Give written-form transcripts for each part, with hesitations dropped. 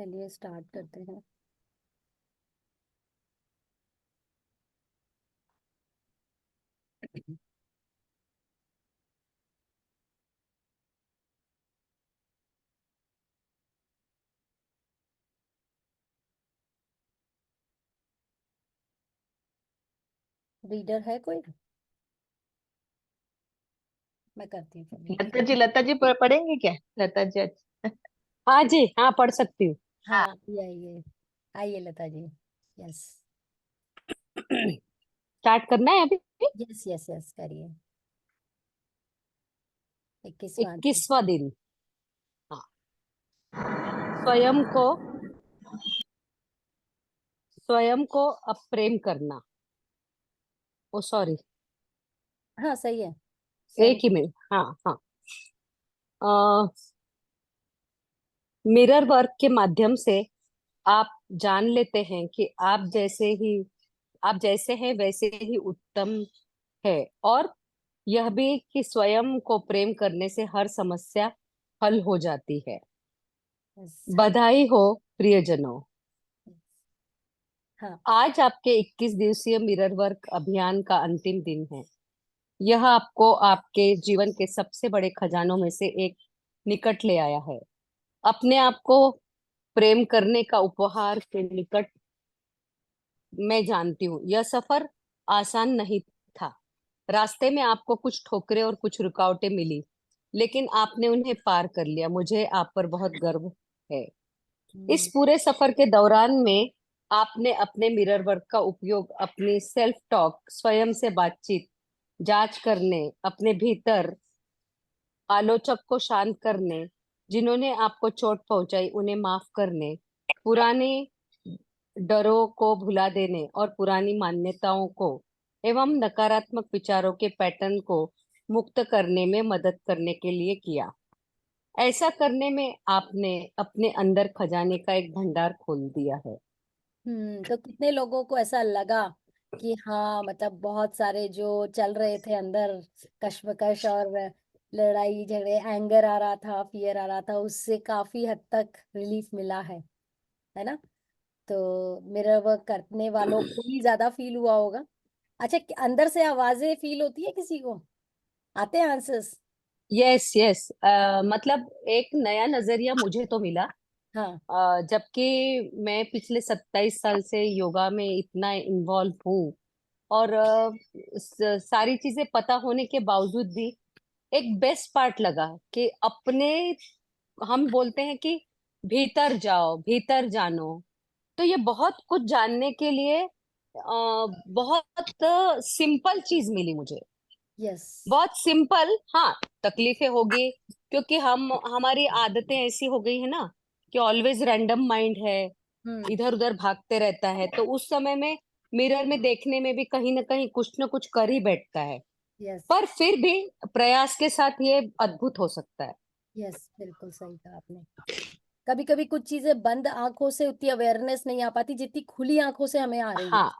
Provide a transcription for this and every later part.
चलिए स्टार्ट करते हैं। रीडर है कोई? मैं करती हूँ चलिए। लता जी पढ़ेंगे क्या? लता जी हाँ जी, हाँ पढ़ सकती हूँ। हाँ आइए आइए। आइए लता जी। यस। स्टार्ट करना है अभी। यस यस यस करिए। 21वां दिन। 21वां दिन। हाँ। स्वयं को स्वयं को अब प्रेम करना। ओ सॉरी, हाँ सही है। स्वयं। एक ही मिनट। हाँ हाँ। मिरर वर्क के माध्यम से आप जान लेते हैं कि आप जैसे हैं वैसे ही उत्तम है। और यह भी कि स्वयं को प्रेम करने से हर समस्या हल हो जाती है। यस। बधाई हो प्रियजनों। हाँ। आज आपके 21 दिवसीय मिरर वर्क अभियान का अंतिम दिन है। यह आपको आपके जीवन के सबसे बड़े खजानों में से एक निकट ले आया है। अपने आप को प्रेम करने का उपहार के निकट मैं जानती हूँ यह सफर आसान नहीं था। रास्ते में आपको कुछ ठोकरें और कुछ रुकावटें मिली, लेकिन आपने उन्हें पार कर लिया। मुझे आप पर बहुत गर्व है। इस हम्म, पूरे सफर के दौरान में आपने अपने मिरर वर्क का उपयोग अपनी सेल्फ टॉक, स्वयं से बातचीत, जांच करने, अपने भीतर आलोचक को शांत करने, जिन्होंने आपको चोट पहुंचाई उन्हें माफ करने, पुराने डरों को भुला देने और पुरानी मान्यताओं को एवं नकारात्मक विचारों के पैटर्न को मुक्त करने में मदद करने के लिए किया। ऐसा करने में आपने अपने अंदर खजाने का एक भंडार खोल दिया है। तो कितने लोगों को ऐसा लगा कि हाँ मतलब बहुत सारे जो चल रहे थे अंदर कश्मकश और लड़ाई झगड़े, एंगर आ रहा था, फियर आ रहा था, उससे काफी हद तक रिलीफ मिला है ना? तो मिरर वर्क करने वालों को ही ज्यादा फील हुआ होगा। अच्छा, अंदर से आवाजें फील होती है किसी को? आते हैं आंसर्स? Yes yes. मतलब एक नया नजरिया मुझे तो मिला। हाँ। जबकि मैं पिछले 27 साल से योगा में इतना इन्वॉल्व हूँ, और सारी चीजें पता होने के बावजूद भी एक बेस्ट पार्ट लगा कि अपने, हम बोलते हैं कि भीतर जाओ, भीतर जानो। तो ये बहुत कुछ जानने के लिए बहुत सिंपल चीज मिली मुझे। यस। बहुत सिंपल। हाँ, तकलीफें होगी क्योंकि हमारी आदतें ऐसी हो गई है ना कि ऑलवेज रैंडम माइंड है, हम्म। इधर उधर भागते रहता है। तो उस समय में मिरर में देखने में भी कहीं ना कहीं कुछ ना कुछ कर ही बैठता है। यस। पर फिर भी प्रयास के साथ ये अद्भुत हो सकता है। यस बिल्कुल सही कहा आपने। कभी कभी कुछ चीजें बंद आंखों से उतनी अवेयरनेस नहीं आ पाती जितनी खुली आंखों से हमें आ रही है। हाँ,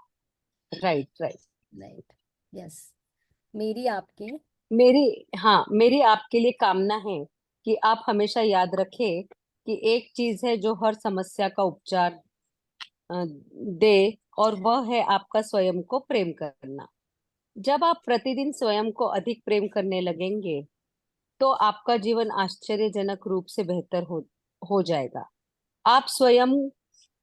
राइट राइट। राइट। यस। मेरी आपकी। मेरी आपके लिए कामना है कि आप हमेशा याद रखें कि एक चीज है जो हर समस्या का उपचार दे, और वह है आपका स्वयं को प्रेम करना। जब आप प्रतिदिन स्वयं को अधिक प्रेम करने लगेंगे तो आपका जीवन आश्चर्यजनक रूप से बेहतर हो जाएगा। आप स्वयं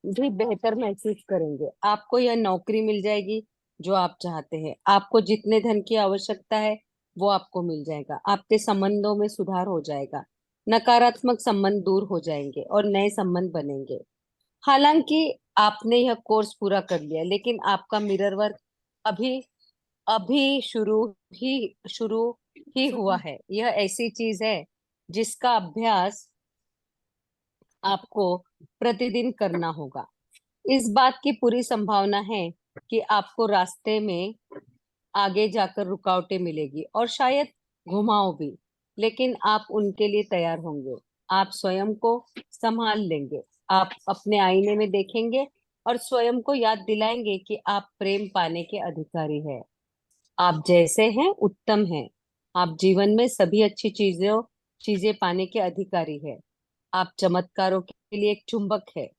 भी बेहतर महसूस करेंगे। आपको यह नौकरी मिल जाएगी जो आप चाहते हैं। आपको जितने धन की आवश्यकता है वो आपको मिल जाएगा। आपके संबंधों में सुधार हो जाएगा। नकारात्मक संबंध दूर हो जाएंगे और नए संबंध बनेंगे। हालांकि आपने यह कोर्स पूरा कर लिया, लेकिन आपका मिरर वर्क अभी अभी शुरू ही हुआ सुन। है। यह ऐसी चीज है जिसका अभ्यास आपको प्रतिदिन करना होगा। इस बात की पूरी संभावना है कि आपको रास्ते में आगे जाकर रुकावटें मिलेगी और शायद घुमाव भी, लेकिन आप उनके लिए तैयार होंगे। आप स्वयं को संभाल लेंगे। आप अपने आईने में देखेंगे और स्वयं को याद दिलाएंगे कि आप प्रेम पाने के अधिकारी हैं। आप जैसे हैं उत्तम हैं। आप जीवन में सभी अच्छी चीजें चीजें पाने के अधिकारी हैं। आप चमत्कारों लिए एक चुंबक है।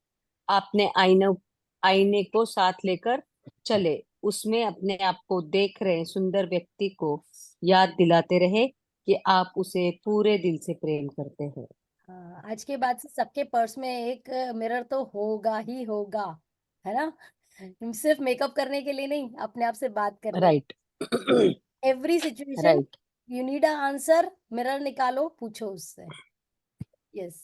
आपने आईने को साथ लेकर चले, उसमें अपने आप को देख रहे सुंदर व्यक्ति को याद दिलाते रहे कि आप उसे पूरे दिल से प्रेम करते हैं। हाँ, आज के बाद से सबके पर्स में एक मिरर तो होगा ही होगा, है ना? सिर्फ मेकअप करने के लिए नहीं, अपने आप से बात करने, right. Every situation right. You need a answer, mirror निकालो, पूछो उससे। यस,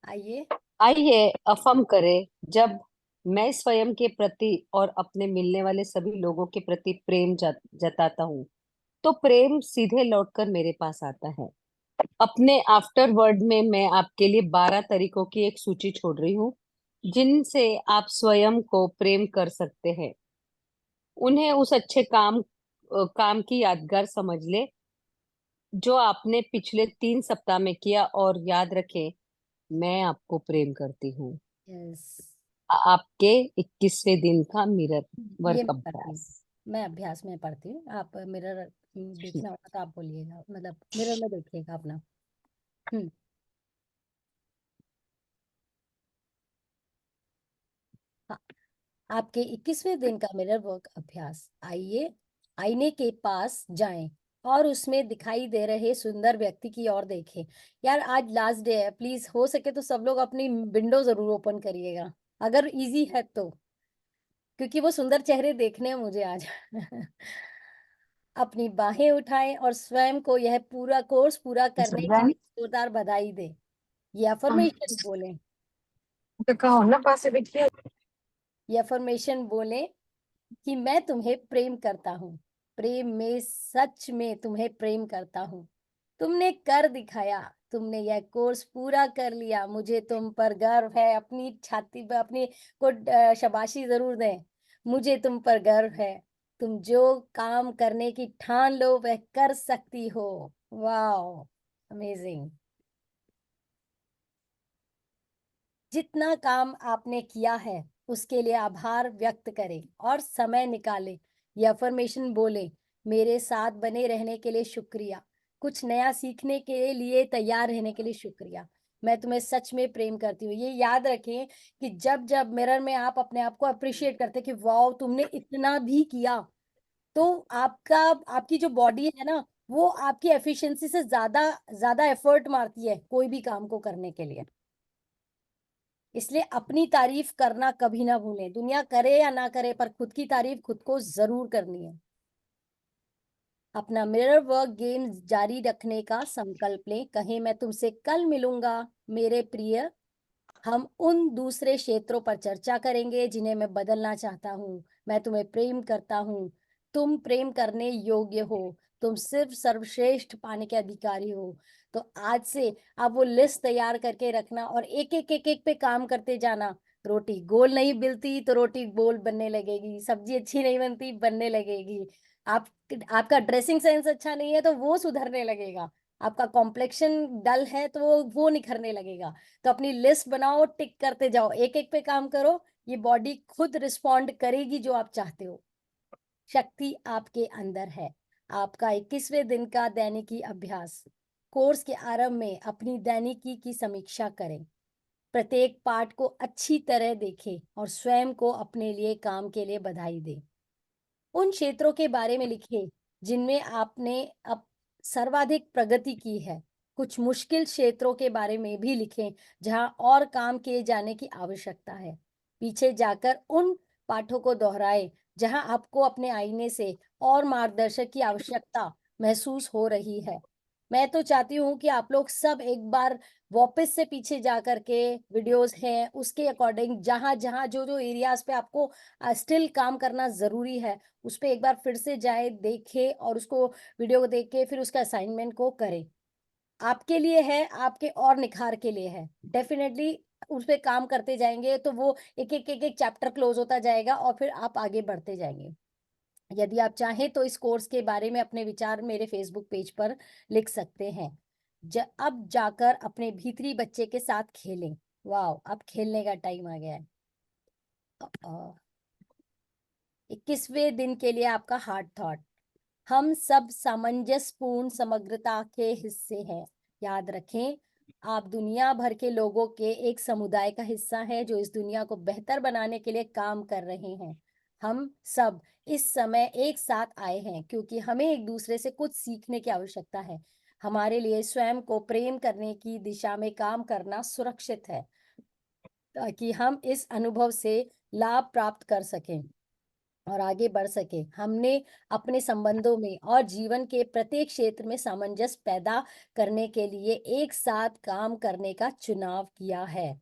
आइए। आइए अफर्म करें, जब मैं स्वयं के प्रति और अपने मिलने वाले सभी लोगों के प्रति प्रेम जताता हूँ, तो प्रेम सीधे लौटकर मेरे पास आता है। अपने आफ्टर वर्ड में मैं आपके लिए 12 तरीकों की एक सूची छोड़ रही हूँ, जिनसे आप स्वयं को प्रेम कर सकते हैं। उन्हें उस अच्छे काम की यादगार समझ ले जो आपने पिछले 3 सप्ताह में किया, और याद रखें, मैं आपको प्रेम करती हूँ। यस, आपके 21वें दिन का मिरर ये वर्क मैं करती हूँ, अभ्यास। मैं अभ्यास में पढ़ती हूँ। आप मिरर देखना होगा तो आप बोलिएगा, मतलब मिरर में देखिएगा अपना। हम्म। हाँ, आपके 21वें दिन का मिरर वर्क अभ्यास। आइए, आईने के पास जाएं और उसमें दिखाई दे रहे सुंदर व्यक्ति की ओर देखें। यार, आज लास्ट डे है, प्लीज हो सके तो सब लोग अपनी विंडो जरूर ओपन करिएगा, अगर इजी है तो, क्योंकि वो सुंदर चेहरे देखने हैं मुझे आज। अपनी बाहें उठाएं और स्वयं को यह पूरा कोर्स पूरा करने के लिए जोरदार बधाई दें। ये अफर्मेशन बोलें, ये अफर्मेशन बोलें कि मैं तुम्हें प्रेम करता हूँ, प्रेम में सच में तुम्हें प्रेम करता हूँ। तुमने कर दिखाया, तुमने यह कोर्स पूरा कर लिया, मुझे तुम पर गर्व है। अपनी छाती पर अपनी को शाबाशी जरूर दें। मुझे तुम पर गर्व है, तुम जो काम करने की ठान लो वह कर सकती हो। वाह, अमेजिंग। जितना काम आपने किया है उसके लिए आभार व्यक्त करें और समय निकालें। ये अफर्मेशन बोले, मेरे साथ बने रहने के लिए शुक्रिया, कुछ नया सीखने के लिए तैयार रहने के लिए शुक्रिया, मैं तुम्हें सच में प्रेम करती हूँ। ये याद रखें कि जब जब मिरर में आप अपने आप को अप्रिशिएट करते कि वाह तुमने इतना भी किया, तो आपका आपकी जो बॉडी है ना, वो आपकी एफिशिएंसी से ज्यादा ज्यादा एफर्ट मारती है कोई भी काम को करने के लिए। इसलिए अपनी तारीफ करना कभी ना भूलें, दुनिया करे या ना करे पर खुद की तारीफ खुद को जरूर करनी है। अपना मिरर वर्क गेम जारी रखने का संकल्प लें, कहें मैं तुमसे कल मिलूंगा मेरे प्रिय। हम उन दूसरे क्षेत्रों पर चर्चा करेंगे जिन्हें मैं बदलना चाहता हूँ। मैं तुम्हें प्रेम करता हूँ, तुम प्रेम करने योग्य हो, तुम सिर्फ सर्वश्रेष्ठ पाने के अधिकारी हो। तो आज से आप वो लिस्ट तैयार करके रखना और एक एक एक एक पे काम करते जाना। रोटी गोल नहीं बिलती तो रोटी गोल बनने लगेगी, सब्जी अच्छी नहीं बनती बनने लगेगी। आप आपका ड्रेसिंग सेंस अच्छा नहीं है तो वो सुधरने लगेगा। आपका कॉम्प्लेक्शन डल है तो वो निखरने लगेगा। तो अपनी लिस्ट बनाओ, टिक करते जाओ, एक एक पे काम करो। ये बॉडी खुद रिस्पॉन्ड करेगी जो आप चाहते हो। शक्ति आपके अंदर है। आपका 21वें दिन का दैनिकी अभ्यास। कोर्स के आरंभ में अपनी दैनिकी की समीक्षा करें, प्रत्येक पाठ को अच्छी तरह देखें और स्वयं को अपने लिए काम के लिए बधाई दें। उन क्षेत्रों के बारे में लिखें जिनमें आपने अब सर्वाधिक प्रगति की है। कुछ मुश्किल क्षेत्रों के बारे में भी लिखें जहां और काम किए जाने की आवश्यकता है। पीछे जाकर उन पाठों को दोहराएं जहां आपको अपने आईने से और मार्गदर्शक की आवश्यकता महसूस हो रही है। मैं तो चाहती हूँ कि आप लोग सब एक बार वापस से पीछे जा करके वीडियोस हैं उसके अकॉर्डिंग, जहां जहां जो जो एरियाज पे आपको स्टिल काम करना जरूरी है, उस पे एक बार फिर से जाए, देखे और उसको वीडियो को देख के फिर उसका असाइनमेंट को करें। आपके लिए है, आपके और निखार के लिए है। डेफिनेटली उस पे काम करते जाएंगे तो वो एक एक एक एक चैप्टर क्लोज होता जाएगा और फिर आप आगे बढ़ते जाएंगे। यदि आप चाहें तो इस कोर्स के बारे में अपने विचार मेरे फेसबुक पेज पर लिख सकते हैं। अब जाकर अपने भीतरी बच्चे के साथ खेलें। वाह, अब खेलने का टाइम आ गया है। 21वें दिन के लिए आपका हार्ट थॉट। हम सब सामंजस्यपूर्ण समग्रता के हिस्से हैं। याद रखें, आप दुनिया भर के लोगों के एक समुदाय का हिस्सा हैं जो इस दुनिया को बेहतर बनाने के लिए काम कर रहे हैं। हम सब इस समय एक साथ आए हैं क्योंकि हमें एक दूसरे से कुछ सीखने की आवश्यकता है। हमारे लिए स्वयं को प्रेम करने की दिशा में काम करना सुरक्षित है, ताकि हम इस अनुभव से लाभ प्राप्त कर सकें और आगे बढ़ सके। हमने अपने संबंधों में और जीवन के प्रत्येक क्षेत्र में सामंजस्य पैदा करने के लिए एक साथ काम करने का चुनाव किया है।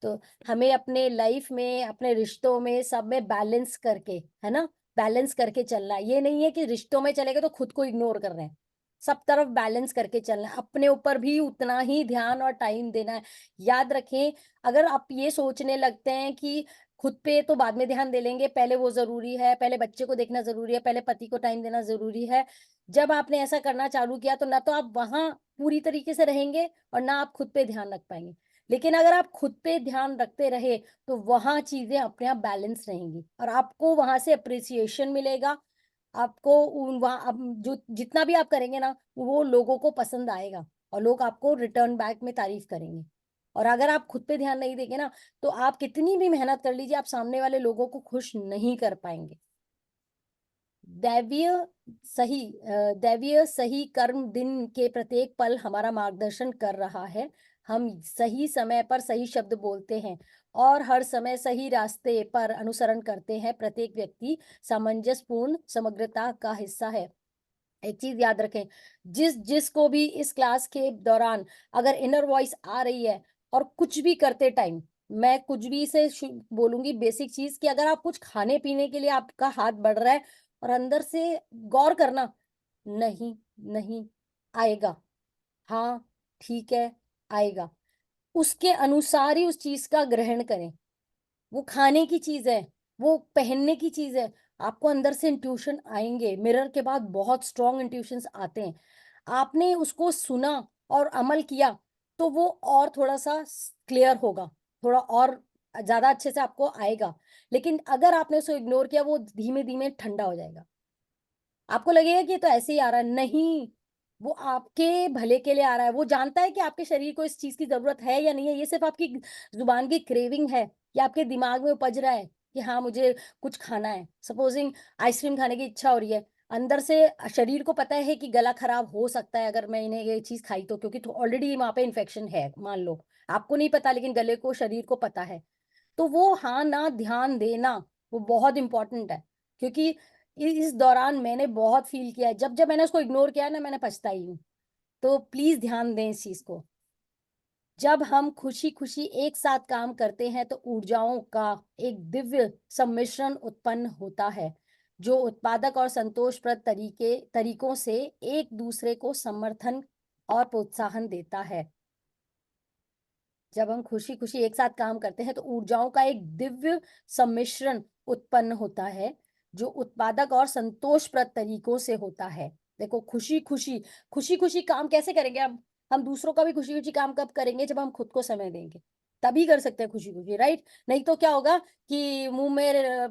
तो हमें अपने लाइफ में, अपने रिश्तों में, सब में बैलेंस करके, है ना, बैलेंस करके चलना है। ये नहीं है कि रिश्तों में चले गए तो खुद को इग्नोर कर रहे हैं। सब तरफ बैलेंस करके चलना है। अपने ऊपर भी उतना ही ध्यान और टाइम देना है। याद रखें, अगर आप ये सोचने लगते हैं कि खुद पे तो बाद में ध्यान दे लेंगे, पहले वो ज़रूरी है, पहले बच्चे को देखना ज़रूरी है, पहले पति को टाइम देना ज़रूरी है। जब आपने ऐसा करना चालू किया तो ना तो आप वहाँ पूरी तरीके से रहेंगे और ना आप खुद पे ध्यान रख पाएँगे। लेकिन अगर आप खुद पे ध्यान रखते रहे तो वहाँ चीज़ें अपने आप बैलेंस रहेंगी और आपको वहाँ से एप्रिसिएशन मिलेगा। आपको उन वहाँ अब जो जितना भी आप करेंगे ना, वो लोगों को पसंद आएगा और लोग आपको रिटर्न बैक में तारीफ़ करेंगे। और अगर आप खुद पे ध्यान नहीं देंगे ना, तो आप कितनी भी मेहनत कर लीजिए, आप सामने वाले लोगों को खुश नहीं कर पाएँगे। दैवीय सही कर्म दिन के प्रत्येक पल हमारा मार्गदर्शन कर रहा है। हम सही समय पर सही शब्द बोलते हैं और हर समय सही रास्ते पर अनुसरण करते हैं। प्रत्येक व्यक्ति सामंजस्यपूर्ण समग्रता का हिस्सा है। एक चीज़ याद रखें, जिसको भी इस क्लास के दौरान अगर इनर वॉइस आ रही है और कुछ भी करते टाइम, मैं कुछ भी से बोलूँगी बेसिक चीज़ कि अगर आप कुछ खाने-पीने के लिए आपका हाथ बढ़ रहा है और अंदर से गौर करना, नहीं, नहीं, आएगा। हाँ, ठीक है, आएगा। उसके अनुसार ही उस चीज़ का ग्रहण करें। वो खाने की चीज़ है, वो पहनने की चीज़ है। आपको अंदर से इंट्यूशन आएँगे, मिरर के बाद बहुत स्ट्रॉन्ग इंट्यूशंस आते हैं। आपने उसको सुना और अमल किया, तो वो और थोड़ा-सा क्लियर होगा, थोड़ा और ज़्यादा अच्छे से आपको आएगा। लेकिन अगर आपने उसे इग्नोर किया, वो धीमे-धीमे ठंडा हो जाएगा। आपको लगेगा कि ये तो ऐसे ही आ रहा है, नहीं, वो आपके भले के लिए आ रहा है। वो जानता है कि आपके शरीर को इस चीज़ की ज़रूरत है या नहीं है, ये सिर्फ़ आपकी ज़ुबान की क्रेविंग है या आपके दिमाग में उपज रहा है कि हाँ, मुझे कुछ खाना है। सपोज़िंग आइसक्रीम खाने की इच्छा हो रही है, अंदर से शरीर को पता है कि गला खराब हो सकता है अगर मैंने ये चीज़ खाई तो, क्योंकि तो ऑलरेडी वहाँ पे इन्फेक्शन है, मान लो। आपको नहीं पता लेकिन गले को, शरीर को पता है। तो वो हाँ, ना ध्यान देना, वो बहुत इम्पोर्टेंट है, क्योंकि इस दौरान मैंने बहुत फ़ील किया है, जब-जब मैंने उसको इग्नोर किया है ना, मैंने पछताई हूँ। तो प्लीज़ ध्यान दें इस चीज़ को। जब हम खुशी-खुशी एक साथ काम करते हैं, तो ऊर्जाओं का एक दिव्य सम्मिश्रण उत्पन्न होता है, जो उत्पादक और संतोषप्रद तरीकों से एक-दूसरे को समर्थन और प्रोत्साहन देता है। जब हम खुशी-खुशी एक साथ काम करते हैं तो ऊर्जाओं का एक दिव्य सम्मिश्रण उत्पन्न होता है, जो उत्पादक और संतोषप्रद तरीकों से होता है। देखो, खुशी-खुशी काम कैसे करेंगे हम दूसरों का भी खुशी-खुशी काम कब करेंगे, जब हम खुद को समय देंगे। तभी कर सकते हैं खुशी-खुशी, राइट? नहीं तो क्या होगा कि वो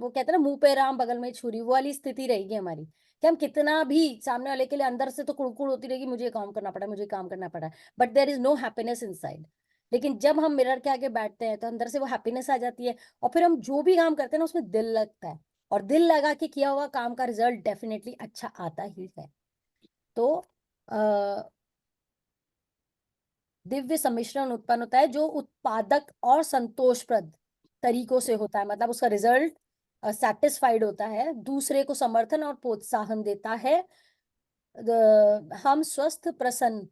कहते हैं ना, मुँह पे राम बगल में छुरी, वो वाली स्थिति रहेगी हमारी, कि हम कितना भी सामने वाले के लिए अंदर से तो कुड़कुड़ होती रहेगी, मुझे ये काम करना पड़ा है, मुझे काम करना पड़ा है, but there is no happiness inside. लेकिन जब हम मिरर के आगे बैठते हैं तो अंदर से वो हैप्पीनेस आ जाती है और फिर हम जो भी काम करते हैं ना, उसमें दिल लगता है और दिल लगा के किया हुआ काम का रिजल्ट डेफिनेटली अच्छा आता ही है। तो अ, दिव्य सम्मिश्रण उत्पन्न होता है जो उत्पादक और संतोषप्रद तरीकों से होता है, मतलब उसका रिजल्ट सैटिस्फाइड होता है, दूसरे को समर्थन और प्रोत्साहन देता है। हम स्वस्थ, प्रसन्न,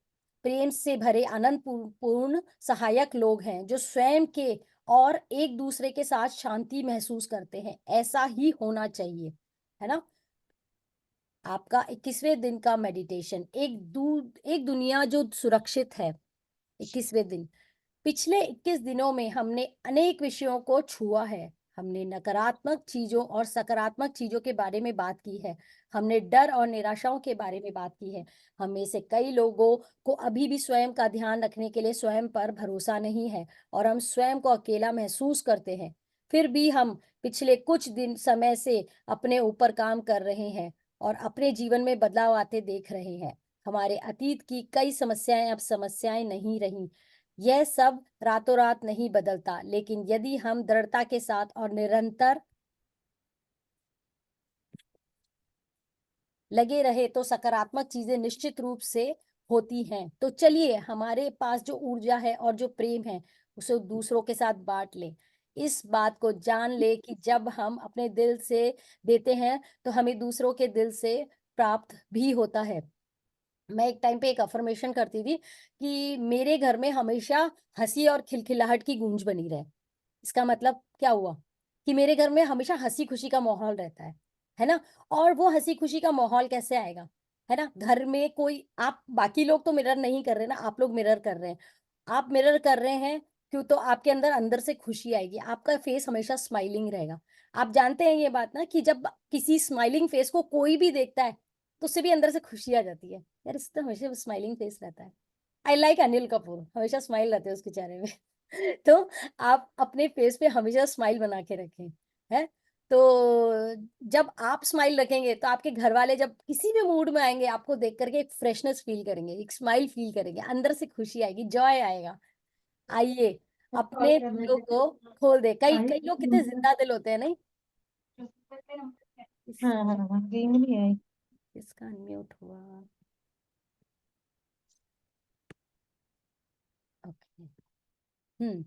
प्रेम से भरे, आनंद पूर्ण सहायक लोग हैं जो स्वयं के और एक दूसरे के साथ शांति महसूस करते हैं। ऐसा ही होना चाहिए, है ना? आपका 21वें दिन का मेडिटेशन, एक दुनिया जो सुरक्षित है। 21वें दिन, पिछले 21 दिनों में हमने अनेक विषयों को छुआ है। हमने नकारात्मक चीज़ों और सकारात्मक चीज़ों के बारे में बात की है। हमने डर और निराशाओं के बारे में बात की है। हम में से कई लोगों को अभी भी स्वयं का ध्यान रखने के लिए स्वयं पर भरोसा नहीं है और हम स्वयं को अकेला महसूस करते हैं। फिर भी हम पिछले कुछ दिन समय से अपने ऊपर काम कर रहे हैं और अपने जीवन में बदलाव आते देख रहे हैं। हमारे अतीत की कई समस्याएं अब समस्याएं नहीं रही। यह सब रातों रात नहीं बदलता, लेकिन यदि हम दृढ़ता के साथ और निरंतर लगे रहे तो सकारात्मक चीजें निश्चित रूप से होती हैं। तो चलिए हमारे पास जो ऊर्जा है और जो प्रेम है उसे दूसरों के साथ बांट ले। इस बात को जान ले कि जब हम अपने दिल से देते हैं तो हमें दूसरों के दिल से प्राप्त भी होता है। मैं एक टाइम पे एक अफ़र्मेशन करती थी कि मेरे घर में हमेशा हँसी और खिलखिलाहट की गूंज बनी रहे। इसका मतलब क्या हुआ? कि मेरे घर में हमेशा हँसी-खुशी का माहौल रहता है ना? और वो हँसी-खुशी का माहौल कैसे आएगा? है ना? घर में कोई आप बाकी लोग तो मिरर नहीं कर रहे ना, आप लोग मिरर कर रहे हैं। आप मिरर कर रहे हैं क्यों? तो आपके अंदर अंदर से खुशी आएगी, आपका फेस हमेशा स्माइलिंग रहेगा। आप जानते हैं ये बात ना कि जब किसी स्माइलिंग फेस को कोई भी देखता है, तो उससे भी अंदर से खुशी आ जाती है। यार इसका हमेशा स्माइलिंग फेस रहता है। आई लाइक अनिल कपूर, हमेशा स्माइल रहते हैं उसके चेहरे में। तो आप अपने फेस पे हमेशा स्माइल बना के रखें, हैं? तो जब आप स्माइल रखेंगे तो आपके घरवाले जब किसी भी मूड में आएँगे आपको देख कर के एक फ्रेशनेस फ़ील करेंगे, एक स्माइल फ़ील करेंगे, अंदर से खुशी आएगी, जॉय आएगा। आइए अपने दिलों को खोल दें। कई कई लोग कितने ज़िंदा दिल होते हैं नहीं? इस हाँ हाँ हाँ, नींद नहीं आई। इसका अनम्यूट हुआ। ओके। हुँ।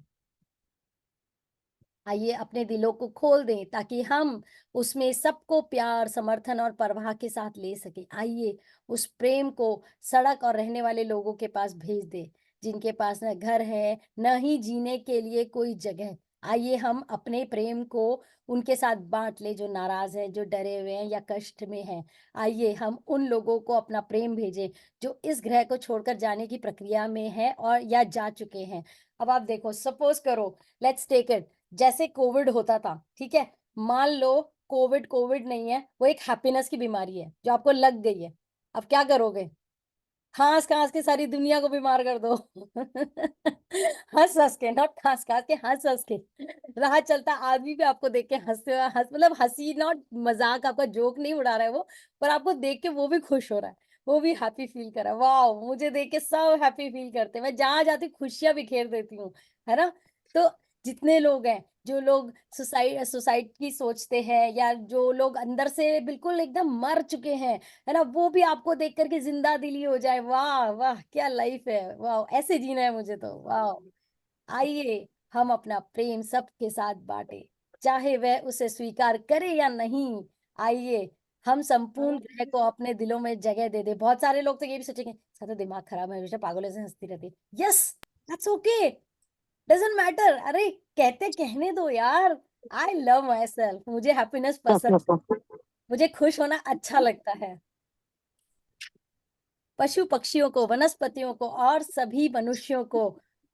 आइए अपने दिलों को खोल दें ताकि हम उसमें सबको प्यार, समर्थन और परवाह के साथ ले सकें। आइए उस प्रेम को सड़क और रहने वाले लोगों के पास भेज दें, जिनके पास न घर है, न ही जीने के लिए कोई जगह। आइए हम अपने प्रेम को उनके साथ बाँट लें जो नाराज़ हैं, जो डरे हुए हैं या कष्ट में हैं। आइए हम उन लोगों को अपना प्रेम भेजें, जो इस ग्रह को छोड़कर जाने की प्रक्रिया में हैं और या जा चुके हैं। अब आप देखो सपोज़ करो, लेट्स टेक इट जैसे कोविड होता था, ठीक है? मान लो कोविड कोविड नहीं है, वो एक हैप्पीनेस की बीमारी है, जो आपको लग गई है। अब क्या करोगे? खाँस-खाँस के सारी दुनिया को बीमार कर दो। हँस-हँस के, नॉट खाँस-खाँस के, हँस-हँस के। राह चलता आदमी भी आपको देख के हँसते हुए हँस मतलब हँसी नॉट मज़ाक आपका जोक नहीं उड़ा रहा है वो, पर आपको देख के वो भी खुश हो रहा है। वो भी हैप्पी फ़ील कर रहा है। वॉव! मुझे देख के सब हैप्पी फ़ील करते हैं। मैं जहाँ जाती हूँ खुशियाँ बिखेर देती हूँ, है ना? तो जितने लोग हैं, जो लोग सुसाइड की सोचते हैं या जो लोग अंदर से बिल्कुल एकदम मर चुके हैं, है ना? वो भी आपको देख कर के ज़िंदा दिली हो जाए, वाह! वाह! क्या लाइफ़ है, वाओ! ऐसे जीना है मुझे तो, वाओ! आइए, हम अपना प्रेम सबके साथ बाँटें, चाहे वह उसे स्वीकार करे या नहीं। आइए, हम संपूर्ण ग्रह को अपने दिलों में जगह दे दें। बहुत सारे लोग तो ये भी सोचेंगे, इसका तो दिमाग खराब है, हमेशा पागलों से हँसती रहती है। Yes, that's okay, doesn't matter. अरे, कहते कहने दो यार। आई लव माय सेल्फ, मुझे हैप्पीनेस पसंद है, मुझे खुश होना अच्छा लगता है। पशु-पक्षियों को, वनस्पतियों को और सभी मनुष्यों को,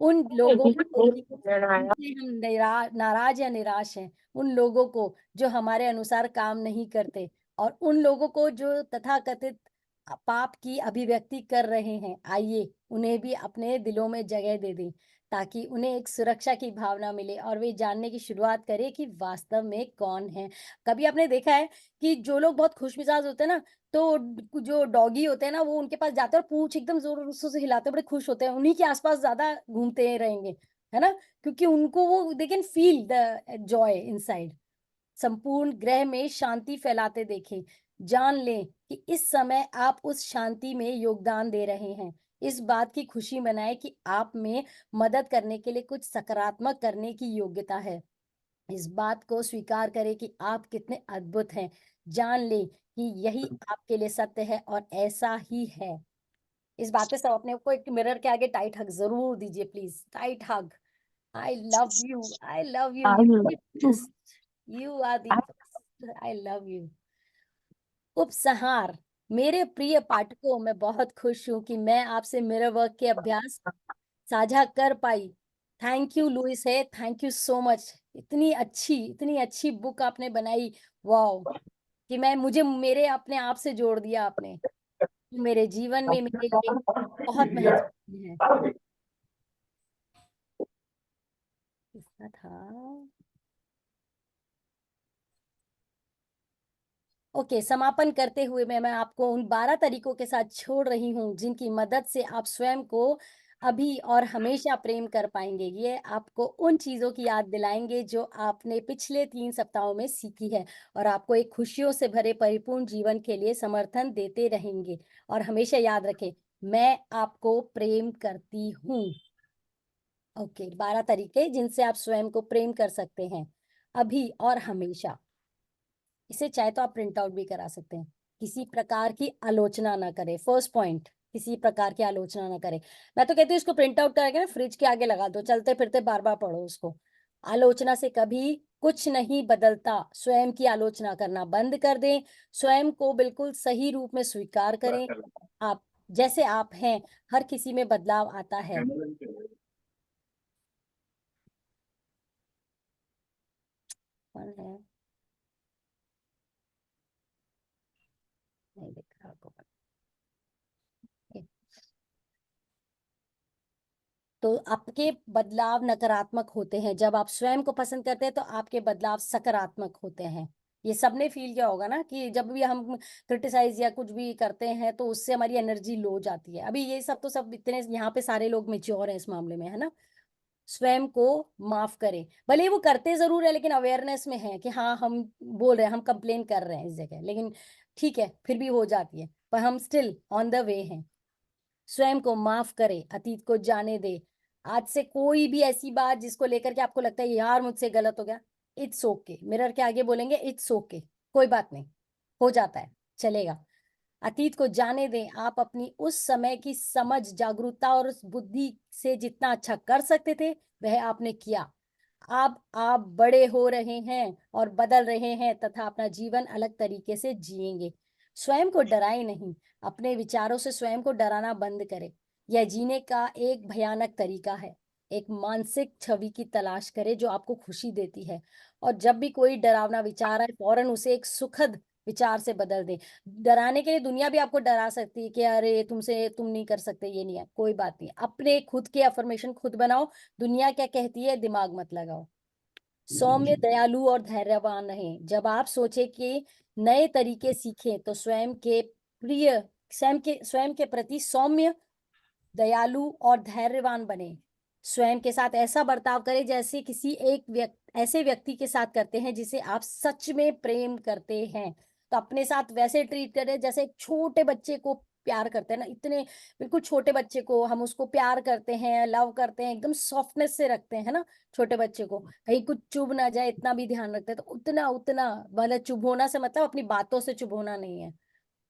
उन लोगों को भी जिनसे हम नाराज़ या निराश हैं, उन लोगों को जो हमारे अनुसार काम नहीं करते और उन लोगों को जो तथाकथित पाप की अभिव्यक्ति कर रहे हैं, आइए उन्हें भी अपने दिलों में जगह दे दें, ताकि उन्हें एक सुरक्षा की भावना मिले और वे जानने की शुरुआत करें कि वास्तव में कौन है। कभी आपने देखा है कि जो लोग बहुत खुशमिज़ाज होते हैं ना, तो जो डॉगी होते हैं ना, वो उनके पास जाते हैं और पूँछ एकदम ज़ोर-शोर से हिलाते हैं, बड़े खुश होते हैं। उन्हीं के आस-पास ज़्यादा घूमते रहेंगे, है ना? क्योंकि उनको वो they can feel the Joy inside. संपूर्ण ग्रह में शांति फैलाते देखें। जान लें कि इस समय आप उस शांति में योगदान दे रहे हैं। इस बात की खुशी मनाएँ कि आप में मदद करने के लिए कुछ सकारात्मक करने की योग्यता है। इस बात को स्वीकार करें कि आप कितने अद्भुत हैं। जान लें कि यही आपके लिए सत्य है और ऐसा ही है। इस बात पे सब अपने को एक मिरर के आगे टाइट हग ज़रूर दीजिए please, tight hug. I love you, I love you, I you love the best, you are the best, I love you. उपसंहार, मेरे प्रिय पाठकों, मैं बहुत खुश हूँ कि मैं आपसे मिरर वर्क के अभ्यास साझा कर पाई। थैंक यू लुइस है, थैंक यू सो मच। इतनी अच्छी बुक आपने बनाई, वॉव! कि मैं मुझे मेरे अपने आप से जोड़ दिया आपने। मेरे जीवन में मेरे लिए बहुत महत्वपूर्ण है। किसका था? ओके, समापन करते हुए मैं आपको उन 12 तरीकों के साथ छोड़ रही हूँ जिनकी मदद से आप स्वयं को अभी और हमेशा प्रेम कर पाएंगे। ये आपको उन चीज़ों की याद दिलाएंगे जो आपने पिछले 3 सप्ताहों में सीखी है और आपको एक खुशियों से भरे परिपूर्ण जीवन के लिए समर्थन देते रहेंगे। और हमेशा याद रखें, मैं आपको प्रेम करती हूँ। ओके, 12 तरीके जिनसे आप स्वयं को प्रेम कर सकते हैं अभी और हमेशा। इसे चाहे तो आप प्रिंट आउट भी करा सकते हैं। किसी प्रकार की आलोचना ना करें। फर्स्ट पॉइंट, किसी प्रकार की आलोचना ना करें। मैं तो कहती हूँ इसको प्रिंट आउट करके ना फ्रिज के आगे लगा दो, चलते फिरते बार बार पढ़ो उसको। आलोचना से कभी कुछ नहीं बदलता। स्वयं की आलोचना करना बंद कर दें। स्वयं को बिल्कुल सही रूप में स्वीकार करें। आप जैसे आप हैं, हर किसी में बदलाव आता है। कौन है? नहीं दिख रहा आपको। तो आपके बदलाव नकारात्मक होते हैं। जब आप स्वयं को पसंद करते हैं तो आपके बदलाव सकारात्मक होते हैं। ये सबने फील किया होगा ना कि जब भी हम क्रिटिसाइज या कुछ भी करते हैं तो उससे हमारी एनर्जी लो जाती है। अभी ये सब तो सब इतने यहाँ पे सारे लोग मेच्योर हैं इस मामले में, है ना। स्वयं को माफ करें। भले ही वो करते जरूर है लेकिन अवेयरनेस में है कि हाँ हम बोल रहे हैं, हम कंप्लेन कर रहे हैं इस जगह, लेकिन ठीक है फिर भी हो जाती है, पर हम स्टिल ऑन द वे हैं। स्वयं को माफ करें, अतीत को जाने दे। आज से कोई भी ऐसी बात जिसको लेकर के आपको लगता है यार मुझसे गलत हो गया, इट्स ओके। मिरर के आगे बोलेंगे इट्स ओके, कोई बात नहीं, हो जाता है, चलेगा। अतीत को जाने दें। आप अपनी उस समय की समझ, जागरूकता और उस बुद्धि से जितना अच्छा कर सकते थे वह आपने किया। अब आप बड़े हो रहे हैं और बदल रहे हैं तथा अपना जीवन अलग तरीके से जिएंगे। स्वयं को डराएं नहीं, अपने विचारों से स्वयं को डराना बंद करें। यह जीने का एक भयानक तरीका है। एक मानसिक छवि की तलाश करें जो आपको खुशी देती है, और जब भी कोई डरावना विचार आए फौरन उसे एक सुखद विचार से बदल दें। डराने के लिए दुनिया भी आपको डरा सकती है कि अरे तुम नहीं कर सकते, ये नहीं है, कोई बात नहीं। अपने खुद के अफर्मेशन खुद बनाओ। दुनिया क्या कहती है दिमाग मत लगाओ। सौम्य, दयालु और धैर्यवान रहें। जब आप सोचे कि नए तरीके सीखें तो स्वयं के प्रति सौम्य, दयालु और धैर्यवान बने। स्वयं के साथ ऐसा बर्ताव करें जैसे किसी ऐसे व्यक्ति के साथ करते हैं जिसे आप सच में प्रेम करते हैं। तो अपने साथ वैसे ट्रीट करें जैसे एक छोटे बच्चे को प्यार करते हैं ना, इतने बिल्कुल छोटे बच्चे को हम उसको प्यार करते हैं, लव करते हैं, एकदम सॉफ्टनेस से रखते हैं, है ना। छोटे बच्चे को कहीं कुछ चुभ ना जाए इतना भी ध्यान रखते हैं। तो उतना उतना मतलब चुभ होना से मतलब अपनी बातों से चुभ होना नहीं है।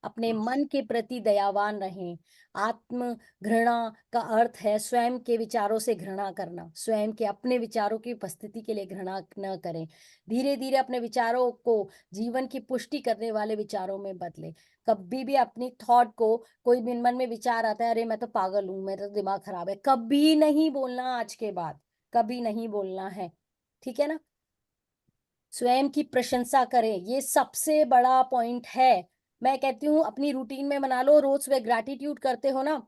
अपने मन के प्रति दयावान रहें। आत्म घृणा का अर्थ है स्वयं के विचारों से घृणा करना। स्वयं के अपने विचारों की उपस्थिति के लिए घृणा न करें। धीरे धीरे अपने विचारों को जीवन की पुष्टि करने वाले विचारों में बदलें। कभी भी अपनी थॉट को, कोई भी मन में विचार आता है अरे मैं तो पागल हूं, मेरा तो दिमाग खराब है, कभी नहीं बोलना। आज के बाद कभी नहीं बोलना है, ठीक है ना। स्वयं की प्रशंसा करें, ये सबसे बड़ा पॉइंट है। मैं कहती हूँ अपनी रूटीन में बना लो। रोज सुबह ग्रैटिट्यूड करते हो ना,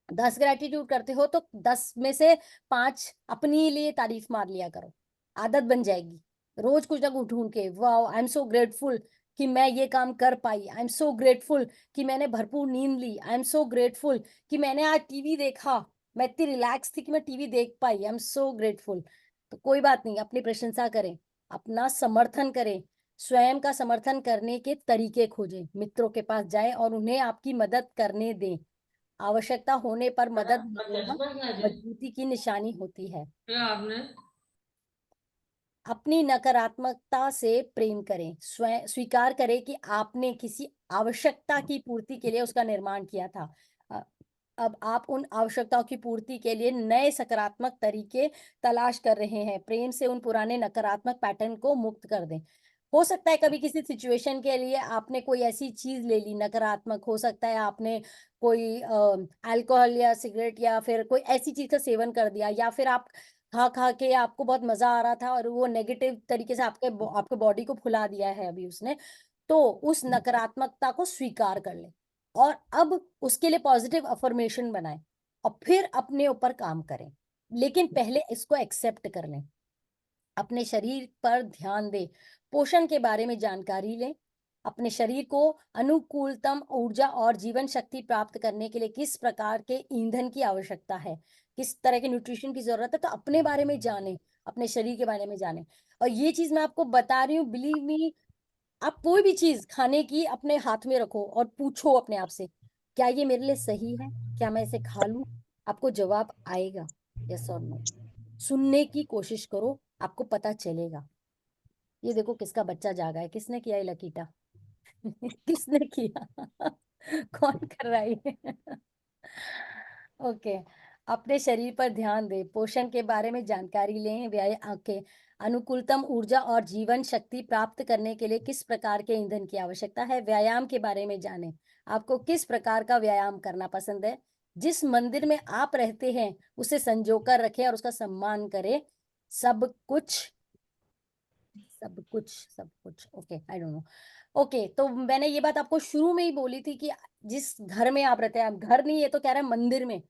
10 ग्रैटिट्यूड करते हो तो 10 में से 5 अपनी लिए तारीफ मार लिया करो। आदत बन जाएगी। रोज कुछ ना कुछ ढूंढ के, वाह आई एम सो ग्रेटफुल कि मैं ये काम कर पाई, आई एम सो ग्रेटफुल कि मैंने भरपूर नींद ली, आई एम सो ग्रेटफुल कि मैंने आज टीवी देखा, मैं इतनी रिलैक्स थी कि मैं टीवी देख पाई, आई एम सो ग्रेटफुल। तो कोई बात नहीं, अपनी प्रशंसा करें, अपना समर्थन करें। स्वयं का समर्थन करने के तरीके खोजें। मित्रों के पास जाएं और उन्हें आपकी मदद करने दें। आवश्यकता होने पर मदद मांगना मजबूती की निशानी होती है। आपने अपनी नकारात्मकता से प्रेम करें। स्वयं स्वीकार करें कि आपने किसी आवश्यकता की पूर्ति के लिए उसका निर्माण किया था। अ, अब आप उन आवश्यकताओं की पूर्ति के लिए नए सकारात्मक तरीके तलाश कर रहे हैं। प्रेम से उन पुराने नकारात्मक पैटर्न को मुक्त कर दें। हो सकता है कभी किसी सिचुएशन के लिए आपने कोई ऐसी चीज ले ली नकारात्मक, हो सकता है आपने कोई अल्कोहल या सिगरेट या फिर कोई ऐसी चीज का सेवन कर दिया, या फिर आप खा खा के आपको बहुत मजा आ रहा था और वो नेगेटिव तरीके से आपके बॉडी को फुला दिया है अभी उसने। तो उस नकारात्मकता को स्वीकार कर ले और अब उसके लिए पॉजिटिव अफर्मेशन बनाएं और फिर अपने ऊपर काम करें। लेकिन पहले इसको एक्सेप्ट कर लें। अपने शरीर पर ध्यान दें। पोषण के बारे में जानकारी लें। अपने शरीर को अनुकूलतम ऊर्जा और जीवन शक्ति प्राप्त करने के लिए किस प्रकार के ईंधन की आवश्यकता है, किस तरह के न्यूट्रिशन की जरूरत है, तो अपने बारे में जाने, अपने शरीर के बारे में जाने। और ये चीज मैं आपको बता रही हूँ, बिलीव मी, आप कोई भी चीज खाने की अपने हाथ में रखो और पूछो अपने आप से, क्या ये मेरे लिए सही है, क्या मैं इसे खा लूं? आपको जवाब आएगा, यस और नो। सुनने की कोशिश करो, आपको पता चलेगा। ये देखो किसका बच्चा जागा है, किसने किया ये लकीटा? किसने किया? कौन कर रहा है ये? ओके। अपने शरीर पर ध्यान दें, पोषण के बारे में जानकारी लें, व्यायाम के अनुकूलतम ऊर्जा और जीवन शक्ति प्राप्त करने के लिए किस प्रकार के ईंधन की आवश्यकता है, व्यायाम के बारे में जानें, आपको किस प्रकार का व्यायाम करना पसंद है, जिस मंदिर में आप रहते हैं उसे संजोकर रखें और उसका सम्मान करें। सब कुछ, सब कुछ, सब कुछ, okay, I don't no. Okay, तो मैंने ये बात आपको शुरू में ही बोली थी कि जिस घर में आप रहते हैं, आप घर नहीं, ये तो कह रहे हैं मंदिर में,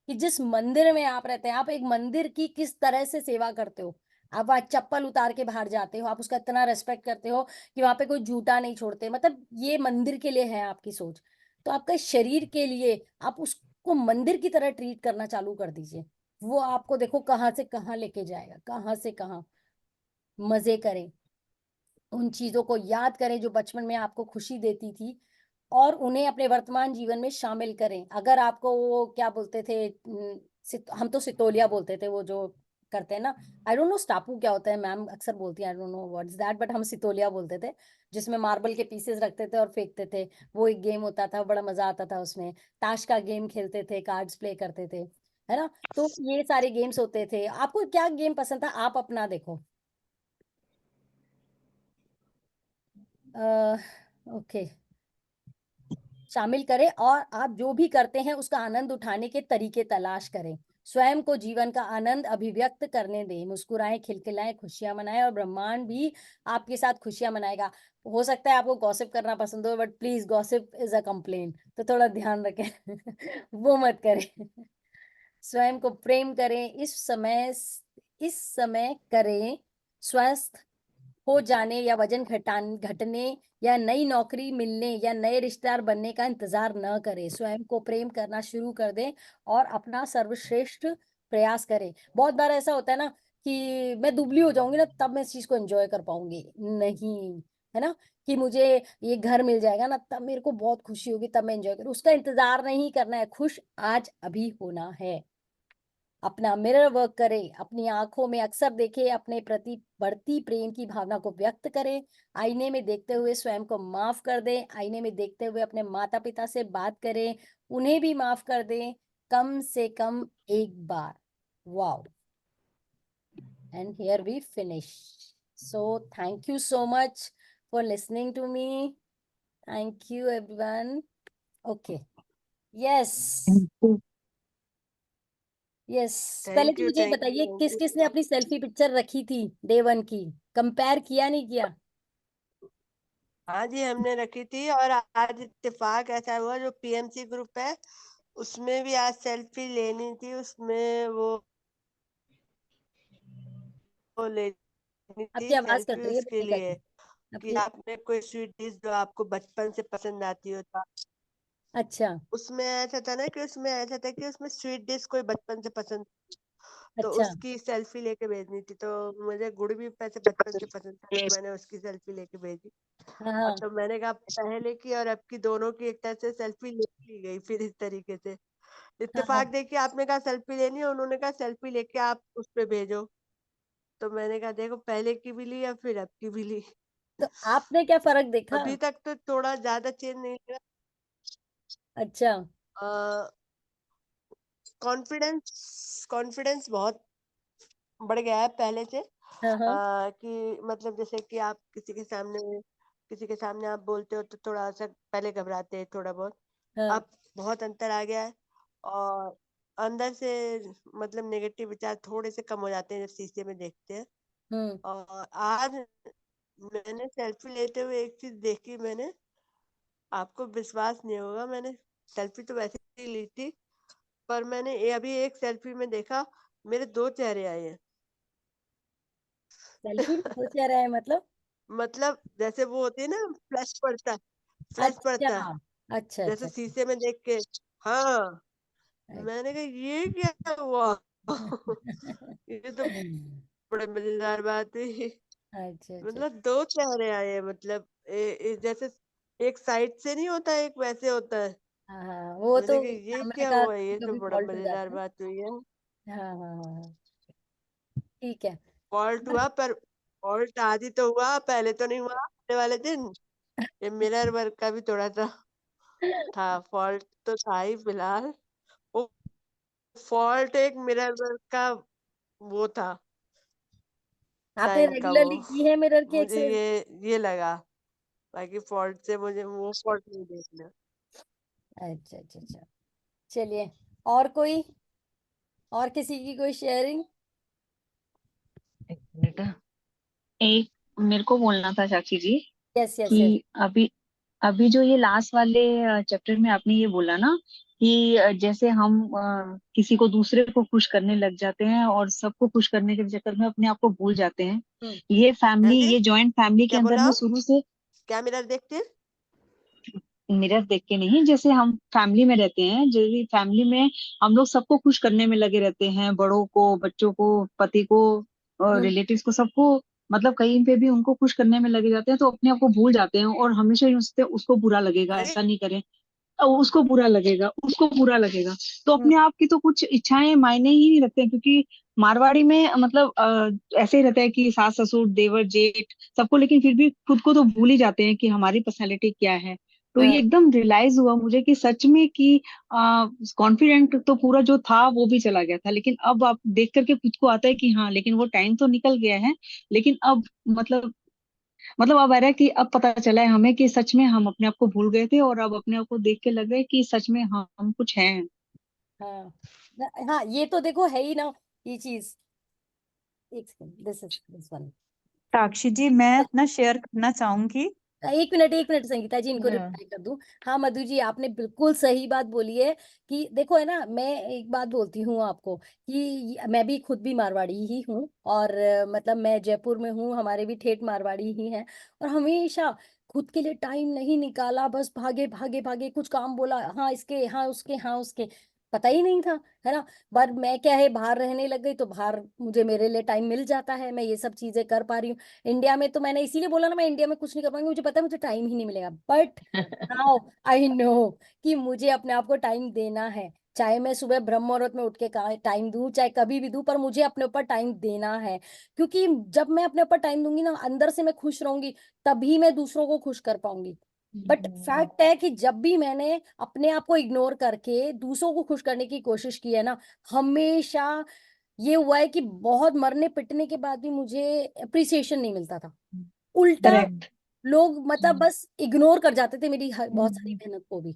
कि जिस मंदिर में आप रहते हैं, आप एक मंदिर की किस तरह से सेवा करते हो। आप वहाँ चप्पल उतार के बाहर जाते हो, आप उसका इतना रेस्पेक्ट करते हो कि वहां पे कोई जूता नहीं छोड़ते, मतलब ये मंदिर के लिए है आपकी सोच। तो आपका शरीर के लिए आप उसको मंदिर की तरह ट्रीट करना चालू कर दीजिए। वो आपको देखो कहाँ से कहाँ लेके जाएगा, कहाँ से कहाँ। मजे करें, उन चीजों को याद करें जो बचपन में आपको खुशी देती थी, और उन्हें अपने वर्तमान जीवन में शामिल करें। अगर आपको वो क्या बोलते थे, हम तो सितोलिया बोलते थे, वो जो करते हैं ना, आई डोंट नो स्टापू क्या होता है, मैम अक्सर बोलती है, आई don't know what is that, but हम सितोलिया बोलते थे, जिसमें मार्बल के पीसेस रखते थे और फेंकते थे। वो एक गेम होता था, बड़ा मजा आता था उसमें। ताश का गेम खेलते थे, कार्ड्स प्ले करते थे, है ना? तो ये सारे गेम्स होते थे। आपको क्या गेम पसंद था, आप अपना देखो। ओके, शामिल करें, और आप जो भी करते हैं उसका आनंद उठाने के तरीके तलाश करें। स्वयं को जीवन का आनंद अभिव्यक्त करने दें, मुस्कुराएं, खिलखिलाएं, खुशियां मनाएं, और ब्रह्मांड भी आपके साथ खुशियां मनाएगा। हो सकता है आपको गॉसिप करना पसंद हो, but please, gossip is a complain, तो थोड़ा ध्यान रखें। वो मत करें। स्वयं को प्रेम करें, इस समय करें। स्वस्थ हो जाने या वजन घटने या नई नौकरी मिलने या नए रिश्तेदार बनने का इंतजार न करें। स्वयं को प्रेम करना शुरू कर दें और अपना सर्वश्रेष्ठ प्रयास करें। बहुत बार ऐसा होता है ना कि मैं दुबली हो जाऊंगी ना, तब मैं इस चीज को एंजॉय कर पाऊंगी, नहीं, है ना? कि मुझे ये घर मिल जाएगा ना, तब मेरे को बहुत खुशी होगी, तब मैं एंजॉय करूँ, उसका इंतजार नहीं करना है, खुश आज अभी होना है। अपना मिरर वर्क करें, अपनी आंखों में अक्सर देखें, अपने प्रति बढ़ती प्रेम की भावना को व्यक्त करें। आईने में देखते हुए स्वयं को माफ कर दें, आईने में देखते हुए अपने माता पिता से बात करें, उन्हें भी माफ कर दें, कम से कम एक बार। Wow, and here we finish. So thank you so much for listening to me. Thank you everyone. Okay, yes, yes. पहले थैंक तो यू, मुझे थैंक बताइए, यू, किस थैंक किस ने यू। अपनी सेल्फी पिक्चर रखी थी डे 1 की? कंपेयर किया नहीं किया? हाँ जी, हमने रखी थी। और आज इत्तेफाक ऐसा हुआ, जो पीएमसी ग्रुप है उसमें भी आज सेल्फी लेनी थी। उसमें वो लेनी आपकी थी आवाज कट सेल्फी रही है, उसके बोलने लिए, का कि आपकी। आपने कोई स्वीट डिश जो आपको बचपन से पसंद आती हो। था अच्छा, उसमें ऐसा था ना, कि उसमें ऐसा था कि उसमें स्वीट डिश कोई बचपन से पसंद, तो अच्छा। उसकी सेल्फी लेके भेजनी थी। तो मुझे गुड़ भी पैसे बचपन से पसंद था, तो मैंने उसकी सेल्फी लेके भेजी। हाँ और हाँ तो मैंने कहा, पहले की और अब की दोनों की एक तरह से सेल्फी ले ली गई। फिर इस तरीके से हाँ इत्तेफाक हाँ। देखिए, आपने कहा सेल्फी लेनी है, उन्होंने कहा सेल्फी लेके आप उस पे भेजो। तो मैंने कहा देखो, पहले की भी ली, या फिर अब की भी ली। तो आपने क्या फर्क देखा? अभी तक तो थोड़ा ज्यादा चेंज नहीं लगा। अच्छा। कॉन्फिडेंस कॉन्फिडेंस बहुत बढ़ गया है पहले से। हाँ हाँ कि मतलब जैसे कि आप किसी के सामने आप बोलते हो तो थोड़ा सा पहले घबराते हैं, थोड़ा बहुत। हाँ। अब बहुत अंतर आ गया है। और अंदर से मतलब नेगेटिव विचार थोड़े से कम हो जाते हैं जब शीशे में देखते हैं। हम्म। और आज मैंने सेल्फी लेते हुए एक चीज देखी मैंने, आपको विश्वास नहीं होगा। मैंने सेल्फी तो वैसे ही ली थी, पर मैंने अभी एक सेल्फी में देखा, मेरे दो चेहरे आए हैं। सेल्फी में दो चेहरा है मतलब? मतलब जैसे वो होती है ना, फ्लैश पड़ता फ्लैश पड़ता है, अच्छा अच्छा जैसे अच्छा शीशे में देख के। हाँ, अच्छा। मैंने कहा ये क्या हुआ। ये तो बड़े मजेदार बात है। अच्छा अच्छा। मतलब दो चेहरे आए हैं, मतलब जैसे एक साइड से नहीं होता, एक वैसे होता है। हाँ हाँ, वो मैंने तो कहा ये कैमरे क्या का हुआ, ये कभी तो कभी बड़ा फॉल्ट हो मजेदार जाता है। बात हुई है। हाँ हाँ हाँ हाँ, ठीक है। फॉल्ट हुआ, पर फॉल्ट आदि तो हुआ, पहले तो नहीं हुआ पहले वाले दिन। ये मिरर वर्क का भी थोड़ा सा था, फॉल्ट तो था ही फिलहाल। वो फॉल्ट एक मिरर वर्क का वो था, आपने टाइम का वो। रेगुलरली की है मिरर की मुझे एक्सरसाइज? ये लगा, बाकी फॉल्ट से मुझे वो फॉल्ट नहीं देखना। अच्छा अच्छा अच्छा, चलिए। और कोई, और किसी की कोई शेयरिंग? एक मिनट। एक मेरे को बोलना था चाची जी यस यस यस। कि अभी अभी जो ये लास्ट वाले चैप्टर में आपने ये बोला ना कि जैसे हम किसी को दूसरे को खुश करने लग जाते हैं और सबको खुश करने के चक्कर में अपने आप को भूल जाते हैं। ये हाँ फैमिली, जी, ये जॉइंट फैमिली के क्या अंदर बोला में आप? शुरू से क्या मिरर देखते हैं? मिरर देख के नहीं, जैसे हम फैमिली में रहते हैं, जैसे फैमिली में हम लोग सबको खुश करने में लगे रहते हैं, बड़ों को, बच्चों को, पति को, रिलेटिव्स को, सबको, मतलब कहीं पे भी उनको खुश करने में लगे जाते हैं तो अपने आप को भूल जाते हैं और हमेशा ही उससे उसको बुरा लगेगा, अरे ऐसा नहीं करें, उसको बुरा लगेगा, उसको बुरा लगेगा। तो अपने आप की तो कुछ इच्छाएं मायने ही नहीं रखते हैं, क्योंकि मारवाड़ी में मतलब ऐसे ही रहता है कि सास ससुर देवर जेठ सबको, लेकिन फिर भी खुद को तो भूल ही जाते हैं कि हमारी पर्सनैलिटी क्या है। तो ये हाँ एकदम रियलाइज हुआ मुझे कि सच में कि कॉन्फिडेंट तो पूरा जो था वो भी चला गया था, लेकिन अब आप देख करके खुद को आता है कि हाँ, लेकिन वो टाइम तो निकल गया है। लेकिन अब मतलब अब आ रहा है कि अब पता चला है हमें कि सच में हम अपने आप को भूल गए थे और अब अपने आप को देख के लग रहा है कि सच में हम कुछ हैं। हाँ हाँ, ये तो देखो है ही ना ये चीज। एक second, this is this one. Sakshi ji, मैं अपना शेयर करना चाहूंगी। एक मिनट संगीता जी, इनको हाँ, रिप्लाई कर दूं। हाँ मधु जी, आपने बिल्कुल सही बात बोली है कि देखो है ना, मैं एक बात बोलती हूँ आपको कि मैं भी खुद भी मारवाड़ी ही हूँ, और मतलब मैं जयपुर में हूँ, हमारे भी ठेठ मारवाड़ी ही हैं। और हमेशा खुद के लिए टाइम नहीं निकाला, बस भागे भागे भागे, कुछ काम बोला, हाँ इसके, हाँ उसके, हाँ उसके, पता ही नहीं था, है ना। पर मैं क्या है, बाहर रहने लग गई तो बाहर मुझे मेरे लिए टाइम मिल जाता है, मैं ये सब चीजें कर पा रही हूँ। इंडिया में तो मैंने इसीलिए बोला ना, मैं इंडिया में कुछ नहीं कर पाऊंगी, मुझे पता है मुझे टाइम ही नहीं मिलेगा, बट नाउ आई नो कि मुझे अपने आप को टाइम देना है। चाहे मैं सुबह ब्रह्म मुहूर्त में उठ के टाइम दूं, चाहे कभी भी दूं, पर मुझे अपने ऊपर टाइम देना है। क्योंकि जब मैं अपने ऊपर टाइम दूंगी ना, अंदर से मैं खुश रहूंगी, तभी मैं दूसरों को खुश कर पाऊंगी। बट फैक्ट है कि जब भी मैंने अपने आप को इग्नोर करके दूसरों को खुश करने की कोशिश की है ना, हमेशा ये हुआ है कि बहुत मरने पिटने के बाद भी मुझे अप्रिसिएशन नहीं मिलता था। उल्टा करेक्ट। लोग मतलब बस इग्नोर कर जाते थे मेरी बहुत सारी मेहनत को भी।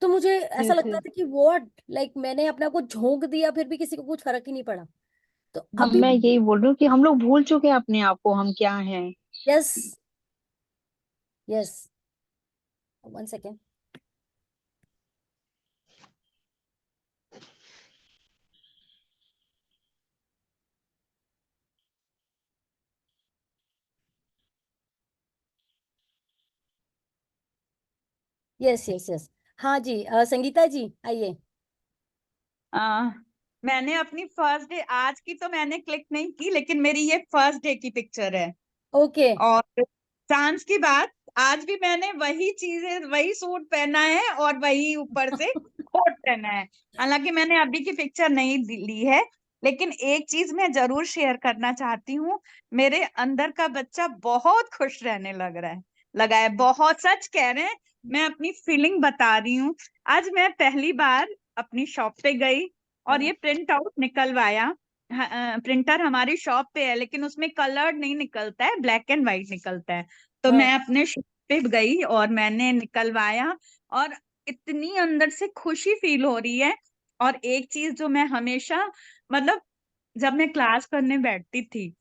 तो मुझे ऐसा यस लगता यस। था कि व्हाट, लाइक मैंने अपने आप को झोंक दिया, फिर भी किसी को कुछ फर्क ही नहीं पड़ा। तो हम अभी मैं यही बोल रही हूँ कि हम लोग भूल चुके हैं अपने आप को, हम क्या हैं। Yes yes, one second. Yes yes yes, हाँ जी, संगीता जी आइए। आ, मैंने अपनी फर्स्ट डे आज की तो मैंने क्लिक नहीं की, लेकिन मेरी ये फर्स्ट डे की पिक्चर है। ओके। और चांस की बात, आज भी मैंने वही चीजें, वही सूट पहना है और वही ऊपर से कोट पहना है। हालांकि मैंने अभी की पिक्चर नहीं ली है, लेकिन एक चीज मैं जरूर शेयर करना चाहती हूँ। मेरे अंदर का बच्चा बहुत खुश रहने लगा है, बहुत, सच कह रहे हैं। मैं अपनी फीलिंग बता रही हूँ। आज मैं पहली बार अपनी शॉप पे गई और ये प्रिंट आउट निकलवाया। प्रिंटर हमारी शॉप पे है, लेकिन उसमें कलर नहीं निकलता है, ब्लैक एंड व्हाइट निकलता है। तो हाँ मैं अपने शॉप पे गई और मैंने निकलवाया, और इतनी अंदर से खुशी फील हो रही है। और एक चीज जो मैं हमेशा, मतलब जब मैं क्लास करने बैठती थी,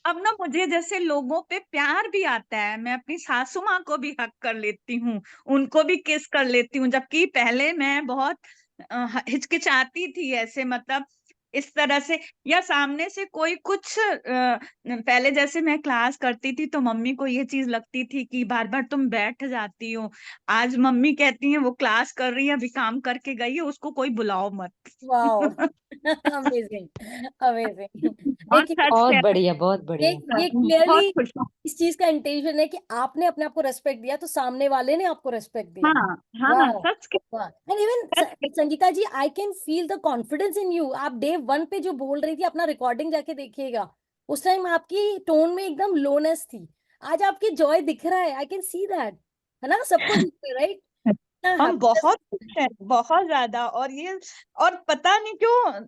अब ना मुझे जैसे लोगों पे प्यार भी आता है। मैं अपनी सासू माँ को भी हक कर लेती हूँ, उनको भी किस कर लेती हूँ, जबकि पहले मैं बहुत हिचकिचाती थी ऐसे, मतलब इस तरह से, या सामने से कोई कुछ पहले जैसे मैं क्लास करती थी तो मम्मी को ये चीज लगती थी कि बार बार तुम बैठ जाती हो, आज मम्मी कहती हैं वो क्लास कर रही है, अभी काम करके गई है, उसको कोई बुलाओ मत। Wow amazing amazing. और देखिए सच बहुत कह बढ़िया, बहुत ये बढ़िया। ये बहुत क्लियरली खुश हूँ। इस चीज का इंटेंशन है कि आपने अपने आप को रेस्पेक्ट दिया तो सामने वाले ने आपको रेस्पेक्ट दिया। हाँ हाँ, वाओ सच कह वाह। एंड इवन सच कह Sangeeta ji, I can feel the confidence in you. आप डे वन पे जो बोल रही थी, अपना रिकॉर्डिंग जाके देखिएगा, उस टाइम आपकी टोन में एकदम लोनेस थी। आज आपकी जॉय दिख रहा है, आई कैन सी दैट, है ना, सबको दिख रहा है, राइट? हम बहुत खुश हैं, बहुत ज्यादा। और ये, और पता नहीं क्यों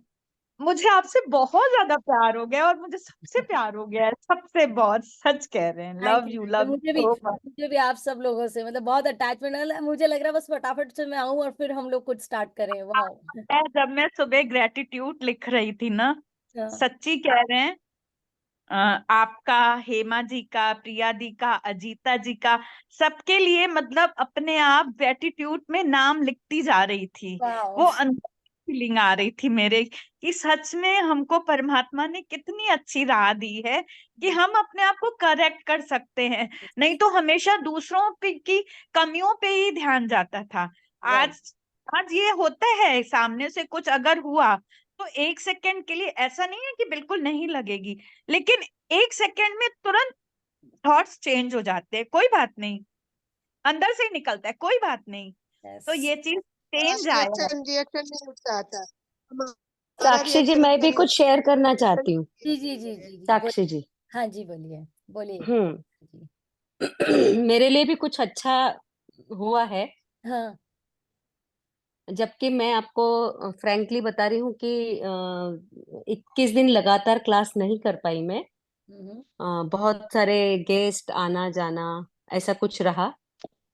मुझे आपसे बहुत ज्यादा प्यार हो गया, और मुझे सबसे प्यार हो गया है, सबसे बहुत, सच कह रहे हैं। Thank love you. You, love मुझे यू भी सो मच। मुझे भी आप सब लोगों से मतलब बहुत अटैचमेंट है। मुझे लग रहा है बस फटाफट से मैं आऊं और फिर हम लोग कुछ स्टार्ट करें। वाओ जब मैं सुबह ग्रेटिट्यूड लिख रही थी ना, हाँ, सच्ची कह रहे हैं, आपका, हेमा जी का, प्रिया दी का, अजीता जी का, सबके लिए मतलब अपने आप ग्रेटिट्यूड में नाम लिखती जा रही थी। वाओ वो अंदर फीलिंग आ रही थी मेरे कि सच में हमको परमात्मा ने कितनी अच्छी राह दी है कि हम अपने आप को करेक्ट कर सकते हैं। नहीं तो हमेशा दूसरों की कमियों पे ही ध्यान जाता था। राइट। आज आज ये होता है, सामने से कुछ अगर हुआ तो एक सेकंड के लिए, ऐसा नहीं है कि बिल्कुल नहीं लगेगी, लेकिन एक सेकंड में तुरंत थॉट्स चेंज हो जाते हैं, कोई बात नहीं, अंदर से ही निकलता है, कोई बात नहीं। तो ये चीज चेंज आया है। रिएक्शन रिएक्शन नहीं उठता आता, हमारा साक्षी जी, रिएक्शन मैं उतना भी नहीं कुछ शेयर करना चाहती हूँ। जी जी जी जी जी साक्षी जी, हाँ जी, बोलिए बोलिए हम्म जी। मेरे लिए भी कुछ अच्छा हुआ है, हाँ जबकि मैं आपको फ्रैंकली बता रही हूँ कि 21 दिन लगातार क्लास नहीं कर पाई मैं। हम्म, बहुत सारे गेस्ट आना जाना, ऐसा कुछ रहा।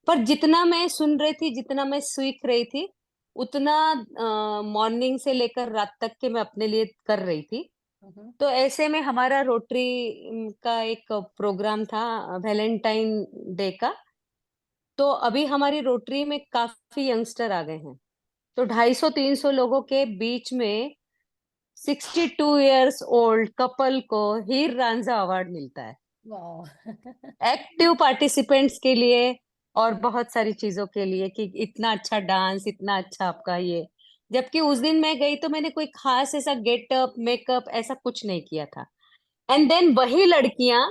पर जितना मैं सुन रही थी, जितना मैं सीख रही थी, उतना मॉर्निंग से लेकर रात तक के मैं अपने लिए कर रही थी। हम्म, तो ऐसे में हमारा रोटरी का एक प्रोग्राम था वैलेंटाइन डे का। तो अभी हमारी रोटरी में काफी यंगस्टर आ गए हैं। तो 250-300 लोगों के बीच में 62 इयर्स ओल्ड कपल को हीर रांझा अवार्ड मिलता है, वाओ एक्टिव पार्टिसिपेंट्स के लिए और बहुत सारी चीजों के लिए, कि इतना अच्छा डांस, इतना अच्छा आपका ये। जबकि उस दिन मैं गई तो मैंने कोई खास ऐसा गेटअप मेकअप ऐसा कुछ नहीं किया था। एंड देन वही लड़कियां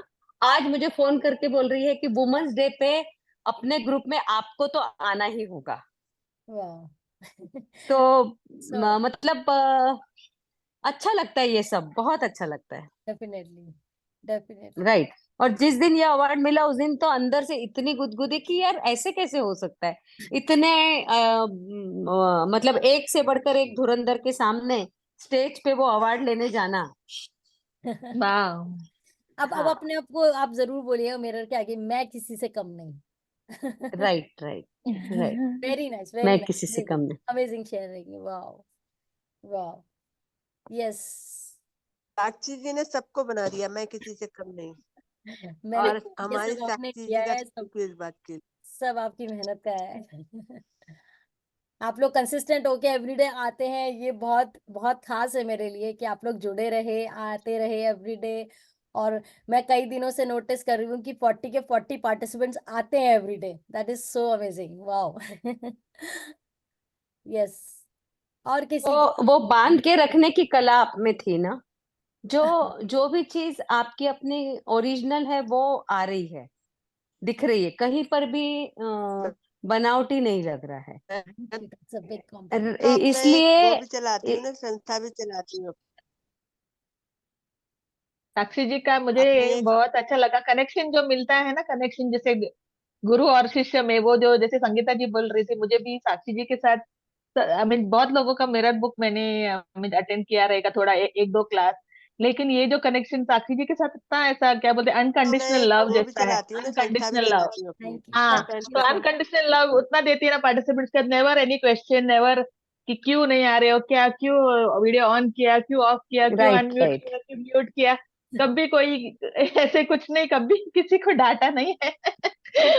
आज मुझे फोन करके बोल रही है कि वुमेन्स डे पे अपने ग्रुप में आपको तो आना ही होगा। वाओ तो सो मतलब अच्छा लगता है, ये सब बहुत अच्छा लगता है। Definitely definitely. राइट। और जिस दिन ये अवार्ड मिला उस दिन तो अंदर से इतनी गुदगुदी कि यार ऐसे कैसे हो सकता है, इतने मतलब एक से बढ़कर एक धुरंधर के सामने स्टेज पे वो अवार्ड लेने जाना। वाह। अब हाँ, अपने आप को आप जरूर बोलिएगा मिरर के आगे, मैं किसी से कम नहीं। Right right right. Very nice मैं वेरी नाइस, किसी से कम अमेजिंग नहीं। Amazing sharing. Wow wow yes. Sakshi ji ने सबको बना दिया, मैं किसी से कम नहीं। मैंने और ये हमारी सब आपने साक्षी किया जी का है, सब थैंक यू इस बात के लिए। सब आपकी मेहनत का है। आप लोग कंसिस्टेंट होके एवरीडे आते हैं, ये बहुत बहुत खास है मेरे लिए कि आप लोग जुड़े रहे, आते रहे एवरीडे। और मैं कई दिनों से नोटिस कर रही हूँ कि 40 के 40 पार्टिसिपेंट्स आते हैं everyday. That is so amazing, wow yes. और किसी की वो बांध के रखने की कला आप में थी ना। जो जो भी चीज आपकी अपनी ओरिजिनल है वो आ रही है, दिख रही है, कहीं पर भी बनावटी नहीं लग रहा है। मैं That's a big compliment. तो अपना एक इसलिए वो भी चलाती हूँ ना, संस्था भी चलाती हूँ साक्षी जी का मुझे अपनी एक। बहुत अच्छा लगा, कनेक्शन जो मिलता है ना, कनेक्शन जैसे गुरु और शिष्य में, वो जो जैसे संगीता जी बोल रही थी, मुझे भी साक्षी जी के साथ आई मीन बहुत लोगों का मिरर बुक मैंने अटेंड किया रहेगा थोड़ा, एक दो क्लास। लेकिन ये जो कनेक्शन साक्षी जी के साथ इतना ऐसा क्या बोलते हैं, तो मैं अनकंडीशनल एक लव वो भी जैसा है, चलाती हूँ ना, संस्था भी अनकंडीशनल लव। चलाती हूँ अपनी। थैंक यू हाँ, थैंक तो यू सो अनकंडीशनल लव उतना देती है ना पार्टिसिपेंट्स का, नेवर एनी क्वेश्चन, नेवर कि क्यों नहीं आ रहे हो, क्या क्यों वीडियो ऑन किया, क्यों ऑफ किया, क्यों राइट अनम्यूट राइट। किया, क्यों म्यूट किया। कभी कोई ऐसे कुछ नहीं, कभी किसी को डांटा नहीं है।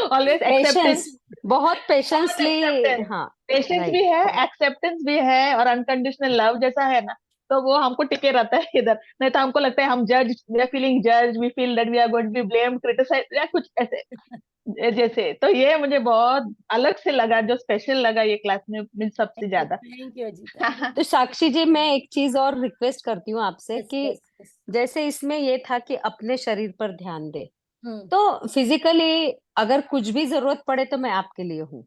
ऑलवेज पेशेंस, एक्सेप्टेंस, बहुत बहुत पेशेंसली। एक्सेप्टेंस, हाँ, पेशेंस राइट। भी है, एक्सेप्टेंस भी है, और अनकंडीशनल लव जैसा है ना, तो वो हमको टिके रहता है इधर, नहीं तो हमको लगता है हम जज, वी आर फीलिंग जज, we feel that we are going to be blamed, criticise या कुछ ऐसे जैसे। तो ये मुझे बहुत अलग से लगा, जो स्पेशल लगा ये क्लास में सबसे ज्यादा। Thank you Ajita. तो साक्षी जी, मैं एक चीज और रिक्वेस्ट करती हूँ आपसे यस कि यस यस। जैसे इसमें ये था कि अपने शरीर पर ध्यान दे, हम्म। तो फिजिकली अगर कुछ भी जरूरत पड़े तो मैं आपके लिए हूँ।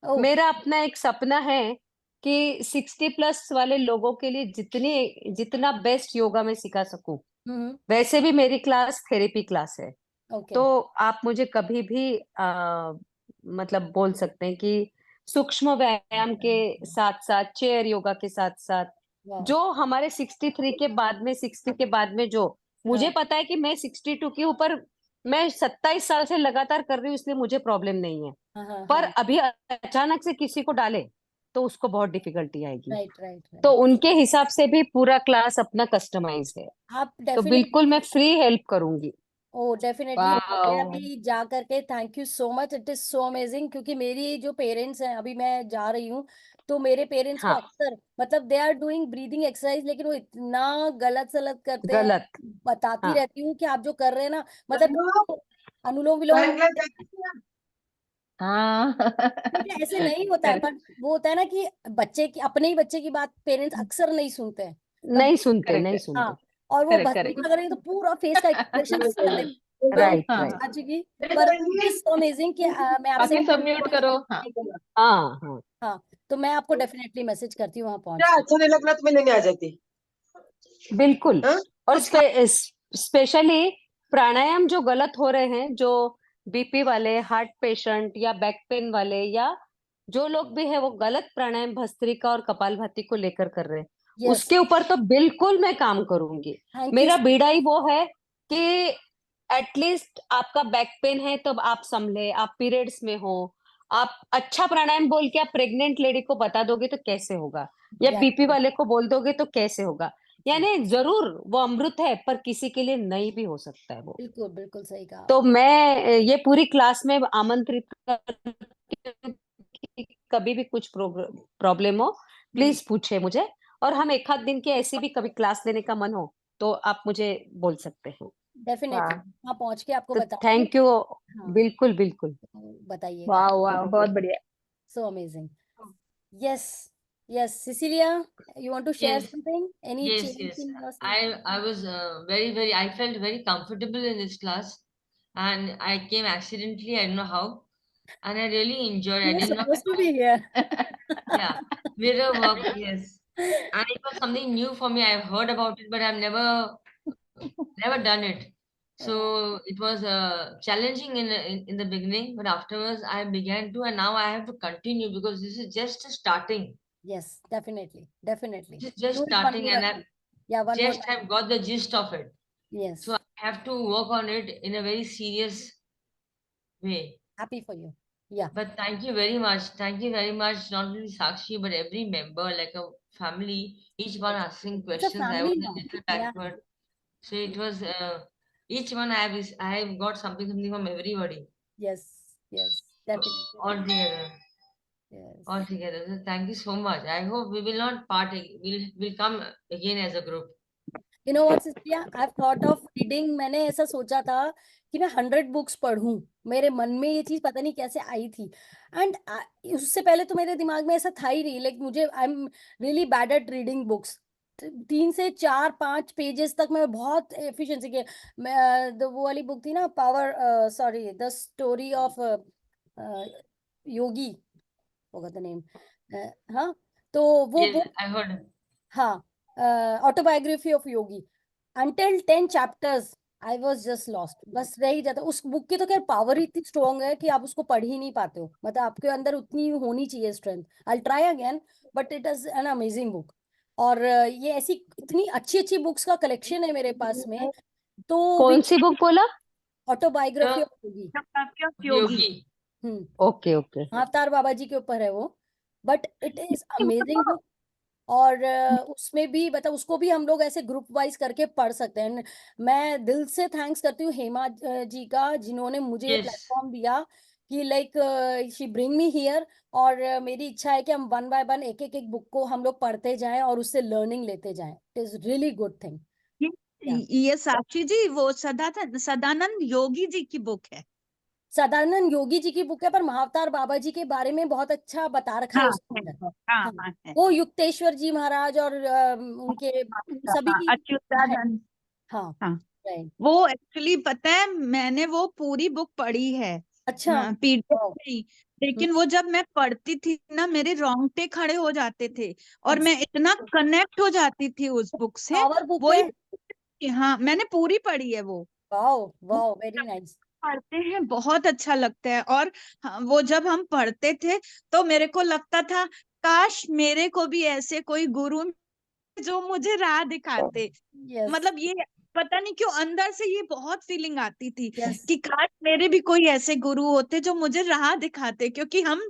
ओह। मेरा अपना एक सपना है कि 60+ वाले लोगों के लिए जितना बेस्ट योगा मैं सिखा सकूं। हम्म। वैसे भी मेरी क्लास थेरेपी क्लास है, ओके। तो आप मुझे कभी भी मतलब बोल सकते हैं कि सूक्ष्म व्यायाम के साथ साथ, चेयर योगा के साथ साथ, वाह। जो हमारे 63 के बाद में, 60 के बाद में, जो मुझे हाँ पता है कि मैं 62 के ऊपर, मैं 27 साल से लगातार कर रही हूँ, इसलिए मुझे प्रॉब्लम नहीं है। हाँ हाँ पर हाँ। अभी अचानक से किसी को डाले तो उसको बहुत डिफिकल्टी आएगी। राइट राइट तो राइट। उनके हिसाब से भी पूरा क्लास अपना कस्टमाइज है, आप तो बिल्कुल डेफिनेटली। मैं फ्री हेल्प करूंगी। ओ डेफिनेटली, मैं वाह। अभी जा करके, thank you so much, it is so amazing, क्योंकि मेरी जो पेरेंट्स हैं, अभी मैं जा रही हूँ, तो मेरे पेरेंट्स को हाँ, अक्सर मतलब they are doing breathing exercise, लेकिन वो इतना गलत सलत करते हैं। गलत। बताती हाँ, रहती हूँ कि आप जो कर रहे हैं ना, मतलब अनुलोम विलोम, हाँ। बेटा ऐसे नहीं होता है, करेक्ट पर वो होता है ना कि बच्चे की, अपने ही बच्चे की बात पेरेंट्स अक्सर नहीं सुनते हैं नहीं कभी। सुनते, नहीं करेक्ट सुनते। हाँ, और वो करेक्ट भस्त्रिका करेक्ट। करेंगे तो पूरा फेस का एक्सप्रेशन कर देंगे एकदम राइट, राइट। चाची की। पर इट इज सो अमेजिंग कि मैं आपसे बाकी सब म्यूट करो, हाँ। हाँ, हाँ, हाँ, तो मैं आपको डेफिनेटली मैसेज करती हूँ वहां पहुंच क्या के। अच्छा नहीं लग रहा तो मैं लेने आ जाती। बिल्कुल। हाँ और कुछ खा। स्पेशली प्राणायाम जो गलत हो रहे हैं, जो बीपी वाले, हार्ट पेशेंट या बैक पेन वाले, या जो लोग भी है वो गलत प्राणायाम भस्त्रिका और कपालभाति को लेकर कर रहे हैं, यस। उसके ऊपर तो बिल्कुल मैं काम करूंगी। Thank you. मेरा बीड़ा ही वो है कि एटलीस्ट आपका बैक पेन है तो आप संभले, आप पीरियड्स में हो, आप अच्छा प्राणायाम बोल के आप प्रेग्नेंट लेडी को बता दोगे तो कैसे होगा, या बीपी वाले को बोल दोगे तो कैसे होगा। यानी जरूर वो अमृत है, पर किसी के लिए नहीं भी हो सकता है वो। बिल्कुल बिल्कुल सही कहा तो आपने। मैं ये पूरी क्लास में आमंत्रित करती हूँ कि कभी भी कुछ प्रॉब्लम हो प्लीज पूछे मुझे, और हम एक आध दिन की ऐसी भी कभी क्लास लेने का मन हो तो आप मुझे बोल सकते हैं। डेफिनेटली वाह वहां पहुंच के आपको तो बताऊंगी। Thank you. हाँ, बिल्कुल, बिल्कुल। तो बताइएगा। वाह वाह, बहुत बढ़िया। So amazing. Yes yes, Cecilia, you want to share Yes, something? Any yes, change yes. in your I was very I felt very comfortable in this class, and I came accidentally. I don't know how, and I really enjoyed. I You're did not supposed to know. be here. Yeah, mirror work. Yes, and it was something new for me. I've heard about it, but I've never done it. So it was challenging in the beginning, but afterwards I began to, and now I have to continue because this is just starting. Yes, definitely, definitely. This is just Do it one starting, more and again. Yeah, one more just time. have got the gist of it. So Yes, I have to work on it in a very serious way. happy for you. Yeah. But thank you very much. Thank you very much, not only Sakshi, but every member, like a family, each one asking It's a questions. I was family a now. little Yeah. backward. So it was each one I have got something from everybody Yes, yes, definitely. all together. Yes. All together. So thank you so much. I hope we will not part. We'll come again as a group. You know what, Cecilia? I've thought of reading. मैंने ऐसा सोचा था कि मैं 100 books पढ़ूं। मेरे मन में ये चीज पता नहीं कैसे आई थी। एंड उससे पहले तो मेरे दिमाग में ऐसा था ही नहीं, लाइक मुझे, I am really bad at reading books. 3 से 4 5 पेजेस तक मैं बहुत एफिशिएंसी के, मैं वो वाली बुक थी ना, power, sorry, the story of yogi, होगा द नेम। हाँ, तो वो Yes, बुक, I heard. हाँ, autobiography of yogi, until 10 chapters I was just lost, बस रह ही जाता। उस बुक की तो खैर पावर ही इतनी स्ट्रॉन्ग है कि आप उसको पढ़ ही नहीं पाते हो, मतलब आपके अंदर उतनी होनी चाहिए strength. I try again, but it is an amazing book. और ये ऐसी इतनी अच्छी अच्छी बुक्स का कलेक्शन है मेरे पास में। तो वी, कौन सी बुक बोला? Autobiography The of Yogi. Yogi. yogi. Hmm. Okay, okay. अवतार बाबा जी के ऊपर है वो, but it is amazing book. और उसमें भी मतलब उसको भी हम लोग ऐसे ग्रुप वाइज करके पढ़ सकते हैं। मैं दिल से थैंक्स करती हूँ हेमा जी का, जिन्होंने मुझे ये Yes. प्लेटफॉर्म दिया कि like she bring me here, और मेरी इच्छा है कि हम वन बाय वन एक एक बुक को हम लोग पढ़ते जाएं और उससे लर्निंग लेते जाएं. It is really good thing. ये साक्षी जी वो सदानंद योगी जी की बुक है। सदानंद योगी जी की बुक है, पर महाअवतार बाबा जी के बारे में बहुत अच्छा बता रखा है हाँ उसके है, अंदर. हाँ हाँ, हाँ है। वो युक्तेश्वर जी महाराज और उनके सभी की है. अच्युतानंद। हाँ, हाँ राइट. वो एक्चुअली पता है मैंने वो पूरी बुक पढ़ी है अच्छा. PDF wow. नहीं, लेकिन वो जब मैं पढ़ती थी ना मेरे रोंगटे खड़े हो जाते थे और मैं इतना कनेक्ट हो जाती थी उस बुक से। पावर बुक वही है. हाँ मैंने पूरी पढ़ी है वो। वाओ वो वाओ, वेरी नाइस. पढ़ते हैं बहुत अच्छा लगता है। और हाँ, वो जब हम पढ़ते थे तो मेरे को लगता था काश मेरे को भी ऐसे कोई गुरु जो मुझे राह दिखाते। यस. मतलब ये पता नहीं क्यों अंदर से ये बहुत फीलिंग आती थी यस. कि काश मेरे भी कोई ऐसे गुरु होते जो मुझे राह दिखाते, क्योंकि हम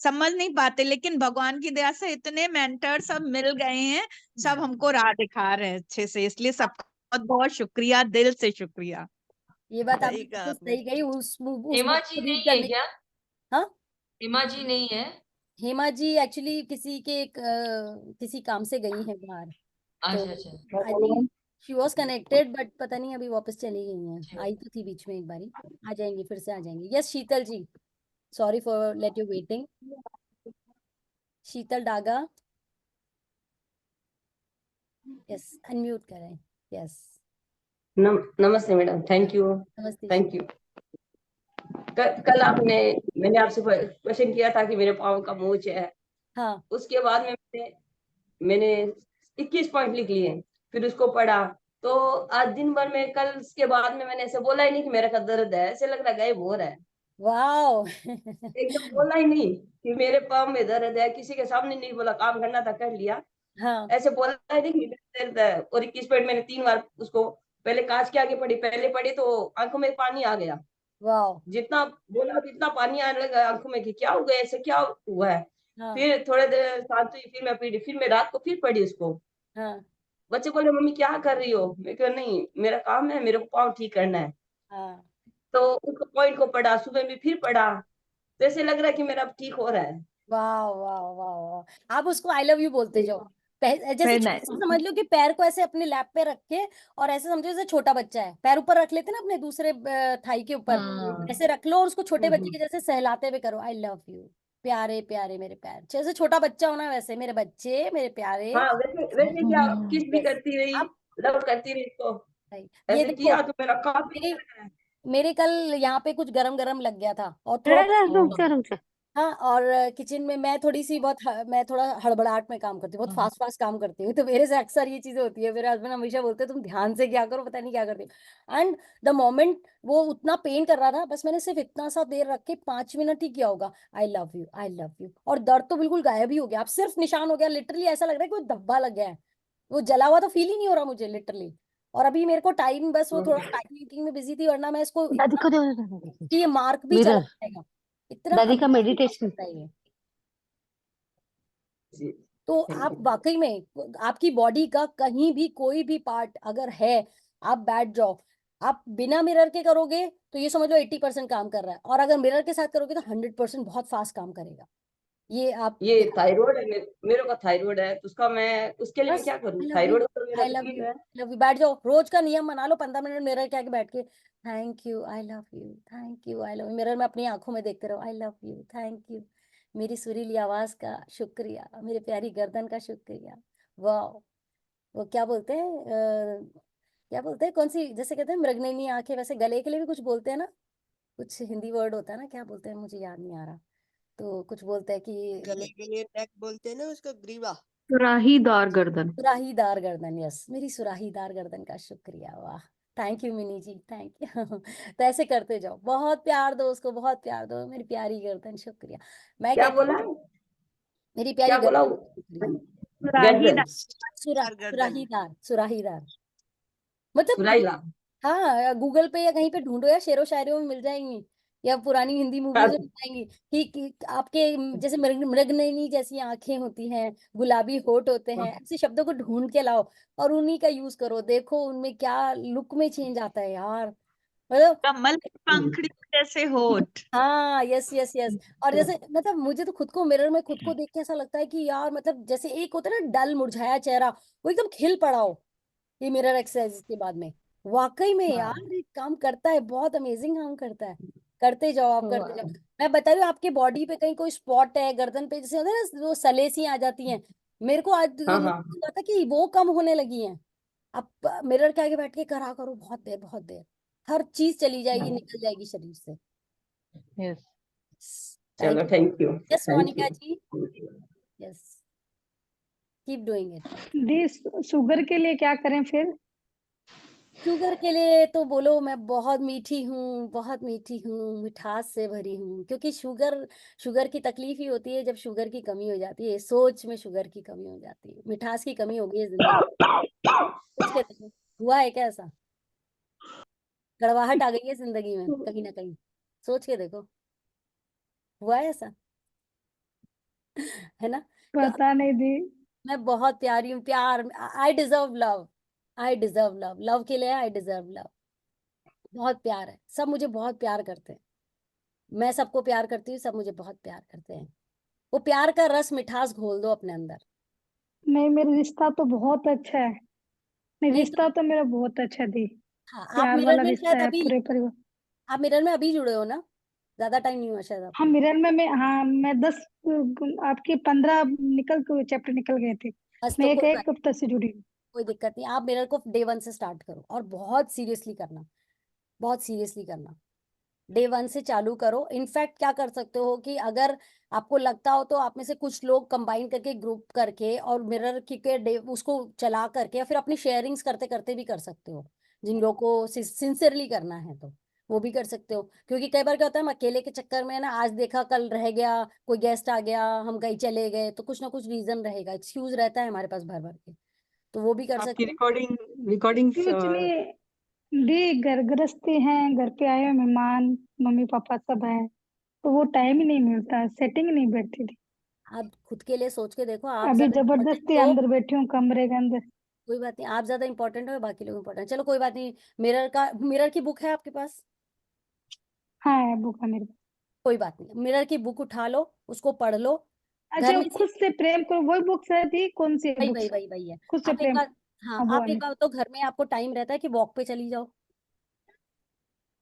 समझ नहीं पाते लेकिन भगवान की दया से इतने मेंटर सब मिल गए हैं, सब हमको राह दिखा रहे हैं अच्छे से, इसलिए सबका बहुत बहुत शुक्रिया, दिल से शुक्रिया। ये बात आपने सही कहा बिल्कुल आपने। सही कही. उस हेमा बुक जी को रीड नहीं है करने. क्या? हाँ, हेमा जी नहीं है? हेमा जी एक्चुअली किसी के किसी काम से गई हैं बाहर. तो अच्छा अच्छा. I think she was connected, but पता नहीं अभी वापस चली गई हैं. अच्छा. आई तो थी बीच में एक बारी. आ जाएंगी, फिर से आ जाएंगी. Yes, Sheetal ji. Sorry for let you waiting. Sheetal Daga. Yes, unmute करें. यस. नमस्ते मैडम, थैंक यू. नमस्ते थैंक यू. कल मैंने आपसे क्वेश्चन किया था कि मेरे पाँव का मोच है. हाँ. उसके बाद में मैंने 21 पॉइंट लिख लिए, फिर उसको पढ़ा. तो आज दिन भर में कल के बाद में मैंने ऐसे बोला ही नहीं कि मेरा का दर्द है, ऐसे लग रहा गायब हो रहा है. वाओ. एकदम बोला ही नहीं कि मेरे पाँव में दर्द है, किसी के सामने नहीं बोला. काम करना था कर लिया, हाँ. ऐसे बोला ही नहीं कि मेरा दर्द है. और 21 पॉइंट मैंने 3 बार उसको पहले कांच के आगे पढ़ी, पहले पढ़ी तो आंखों में पानी आ गया. वाओ. जितना बोला उतना पानी आने लगा आंखों में कि क्या हो गया, ऐसे क्या हुआ है. हाँ. फिर थोड़े देर शांत हुई, फिर मैं पढ़ी, फिर मैं रात को फिर पढ़ी उसको. हाँ. बच्चे बोले मम्मी क्या कर रही हो. मैं कहा नहीं, मेरा काम है, मेरे को पाँव ठीक करना है. हाँ. तो उसको पॉइंट को पढ़ा, सुबह में फिर पढ़ा, तो ऐसे लग रहा है कि मेरा अब ठीक हो रहा है. वाह वाह वाह वाह. आप उसको आई लव यू बोलते जाओ. जैसे वेरी छोटे नाइस. से समझ लो कि पैर को ऐसे अपने लैप पे रख के, और ऐसे समझो जैसे छोटा बच्चा है, पैर ऊपर रख लेते ना अपने दूसरे थाई के ऊपर, ऐसे रख लो और उसको छोटे बच्चे के जैसे सहलाते हुए करो, आई लव यू, प्यारे प्यारे मेरे पैर. जैसे छोटा बच्चा होना वैसे मेरे बच्चे, मेरे प्यारे. हाँ, वैसे वैसे क्या किस भी यस. करती रही, आप लव करती रही इसको. ये ऐसे देखो, किया तो मेरा काफी मेरे लग रहा है. मेरे कल यहाँ पे कुछ गरम गरम लग गया था और थोड़ा. हाँ, और किचन में मैं थोड़ी सी बहुत मैं थोड़ा हड़बड़ाहट में काम करती हूँ, बहुत फास्ट फास्ट काम करती हूँ, तो मेरे से अक्सर ये चीजें होती है. मेरे हस्बैंड हमेशा बोलते हैं तुम ध्यान से क्या करो, पता नहीं क्या करती हो. एंड द मोमेंट वो उतना पेन कर रहा था, बस मैंने सिर्फ इतना सा देर रख के 5 मिनट ही किया होगा, आई love you I love you, और दर्द तो बिल्कुल गायब ही हो गया. अब सिर्फ निशान हो गया, लिटरली ऐसा लग रहा है कोई धब्बा लग गया है. वो जला हुआ तो फील ही नहीं हो रहा मुझे लिटरली. और अभी मेरे को टाइम, बस वो थोड़ा पैकिंग में बिजी थी, वरना मैं इसको इतना कि ये मार्क भी चला जाएगा. इतना दादी का amazing मेडिटेशन. होता है ये. जी, तो thank आप you. वाकई में आपकी बॉडी का कहीं भी कोई भी पार्ट अगर है, आप बैठ जाओ. आप बिना मिरर के करोगे तो ये समझ लो 80% काम कर रहा है, और अगर मिरर के साथ करोगे तो 100% बहुत फास्ट काम करेगा. ये आप ये देखो. थायराइड है, मेरे को थायराइड है, तो उसके लिए मैं बस क्या करूँ. आई लव यू थायराइड तो मेरा आई लव ठीक यू है. Love you. बैठ जाओ, रोज का नियम बना लो, 15 मिनट मिरर के आगे बैठ के thank you I love you thank you I love you, mirror में अपनी आंखों में देखते रहो, आई लव यू थैंक यू, मेरी सुरीली आवाज का शुक्रिया, मेरी प्यारी गर्दन का शुक्रिया. वाह. वो क्या बोलते हैं क्या बोलते हैं, कौन सी, जैसे कहते हैं मृगनयनी आंखें, वैसे गले के लिए भी कुछ बोलते हैं ना, कुछ हिंदी वर्ड होता है ना, क्या बोलते हैं मुझे याद नहीं आ रहा. तो कुछ बोलते हैं कि गले के लिए नेक बोलते हैं ना, उसका ग्रीवा. सुराहीदार गर्दन. सुराहीदार गर्दन. यस, मेरी सुराहीदार गर्दन का शुक्रिया. वाह. Thank you Mini ji, thank you. तो ऐसे करते जाओ, बहुत प्यार दो उसको, बहुत प्यार दो, मेरी प्यारी गर्दन, शुक्रिया. मैं क्या कहती बोला, हूँ मेरी क्या प्यारी बोला. गर्दन का शुक्रिया. सुराहीदार गर्दन. सुराहीदार सुराहीदार मतलब. सुराइला. हाँ, गूगल पे या कहीं पे ढूंढो, या शेरो शायरियों में मिल जाएंगी, या पुरानी हिंदी मूवीज में मिल जाएंगी कि आपके जैसे मृगनयनी जैसी आंखें होती हैं, गुलाबी होठ होते हैं, ऐसे शब्दों को ढूंढ के लाओ और उन्हीं का यूज करो. देखो उनमें क्या लुक में चेंज आता है यार. मतलब कमल की पंखड़ी जैसे होठ। हाँ, यस यस यस। और जैसे मतलब मुझे तो खुद को मिरर में खुद को देख के ऐसा लगता है कि यार मतलब जैसे एक होता है ना डल मुरझाया चेहरा, वो एकदम खिल पड़ा हो ये मिरर एक्सरसाइज के बाद में। वाकई में यार हाँ, ये काम करता है, बहुत अमेजिंग काम करता है। करते जाओ आप, करते जाओ। वाह। मैं बता रही हूँ आपके बॉडी पे कहीं कोई स्पॉट है गर्दन पे, जैसे होता है ना वो सलेसी आ जाती हैं, मेरे को आज हाँ मुझे हाँ लगा था कि वो कम होने लगी हैं। अब मिरर के आगे बैठ के करा करो बहुत देर बहुत देर, हर चीज चली जाएगी, निकल जाएगी शरीर से। यस। थैंक चलो you. Thank you yes thank Monica you. जी, यस, कीप डूइंग इट। दी शुगर के लिए क्या करें फिर? शुगर के लिए तो बोलो मैं बहुत मीठी हूँ, बहुत मीठी हूँ, मिठास से भरी हूँ, क्योंकि शुगर शुगर की तकलीफ ही होती है जब शुगर की कमी हो जाती है, सोच में शुगर की कमी हो जाती है, मिठास की कमी हो गई है जिंदगी। सोच के देखो, हुआ है क्या ऐसा? कड़वाहट आ गई है जिंदगी में कहीं ना कहीं, सोच के देखो, हुआ है ऐसा? है ना? तो पता नहीं दी। मैं बहुत प्यारी हूँ, प्यार, I deserve love, I deserve love, love के लिए आई डिजर्व लव। बहुत प्यार है, सब मुझे बहुत प्यार करते हैं, मैं सबको प्यार करती हूँ, सब मुझे बहुत प्यार करते हैं। वो प्यार का रस मिठास घोल दो अपने अंदर। नहीं, मेरा रिश्ता तो बहुत अच्छा है। नहीं, नहीं तो रिश्ता तो मेरा बहुत अच्छा दी। हाँ, आप प्यार मिरर वाला में रिश्ता शायद है अभी, पूरे परिवार। आप मिरर में अभी जुड़े हो ना, ज्यादा टाइम नहीं हुआ शायद हाँ, आपको। मिरर में मैं, हाँ मैं 10, आपके 15 निकल के चैप्टर निकल गए थे। बस मैं तो एक कोई बात, एक हफ्ते से जुड़ी हूँ। कोई दिक्कत नहीं, आप मिरर को डे 1 से स्टार्ट करो और बहुत सीरियसली करना, बहुत सीरियसली करना। डे 1 से चालू करो। इनफैक्ट क्या कर सकते हो कि अगर आपको लगता हो तो आप में से कुछ लोग कंबाइन करके ग्रुप करके और मिरर के डे उसको चला करके या फिर अपनी शेयरिंग्स करते करते भी कर सकते हो, जिन लोगों को सिंसियरली करना है तो वो भी कर सकते हो। क्योंकि कई बार क्या होता है, हम अकेले के चक्कर में ना आज देखा कल रह गया, कोई गेस्ट आ गया, हम कहीं चले गए, तो कुछ ना कुछ रीजन रहेगा, एक्सक्यूज रहता है हमारे पास भर भर के, तो वो भी कर आपकी सकते हैं। रिकॉर्डिंग रिकॉर्डिंग कुछ नहीं दी, घर गृहस्थी है, घर पे आए हुए मेहमान, मम्मी पापा सब है, तो वो टाइम ही नहीं मिलता, सेटिंग नहीं बैठती थी। आप खुद के लिए सोच के देखो, आप अभी ज्यादा इम्पोर्टेंट जबरदस्ती हो। अंदर बैठी हूँ कमरे के अंदर। कोई बात नहीं, आप ज्यादा इंपॉर्टेंट हो, बाकी लोग इंपॉर्टेंट, चलो कोई बात नहीं। मिरर की बुक है आपके पास? हाँ है, बुक है मेरे पास। कोई बात नहीं, मिरर की बुक उठा लो, उसको पढ़ लो। घर अच्छा, में से खुद से प्रेम करो, वही बुक्स है थी, कौन सी वही वही बुक्स? वही वही है। खुद से आप एक प्रेम। बार, हाँ हाँ, वो आप एक वाली। बार तो घर में आपको टाइम रहता है कि वॉक पे चली जाओ?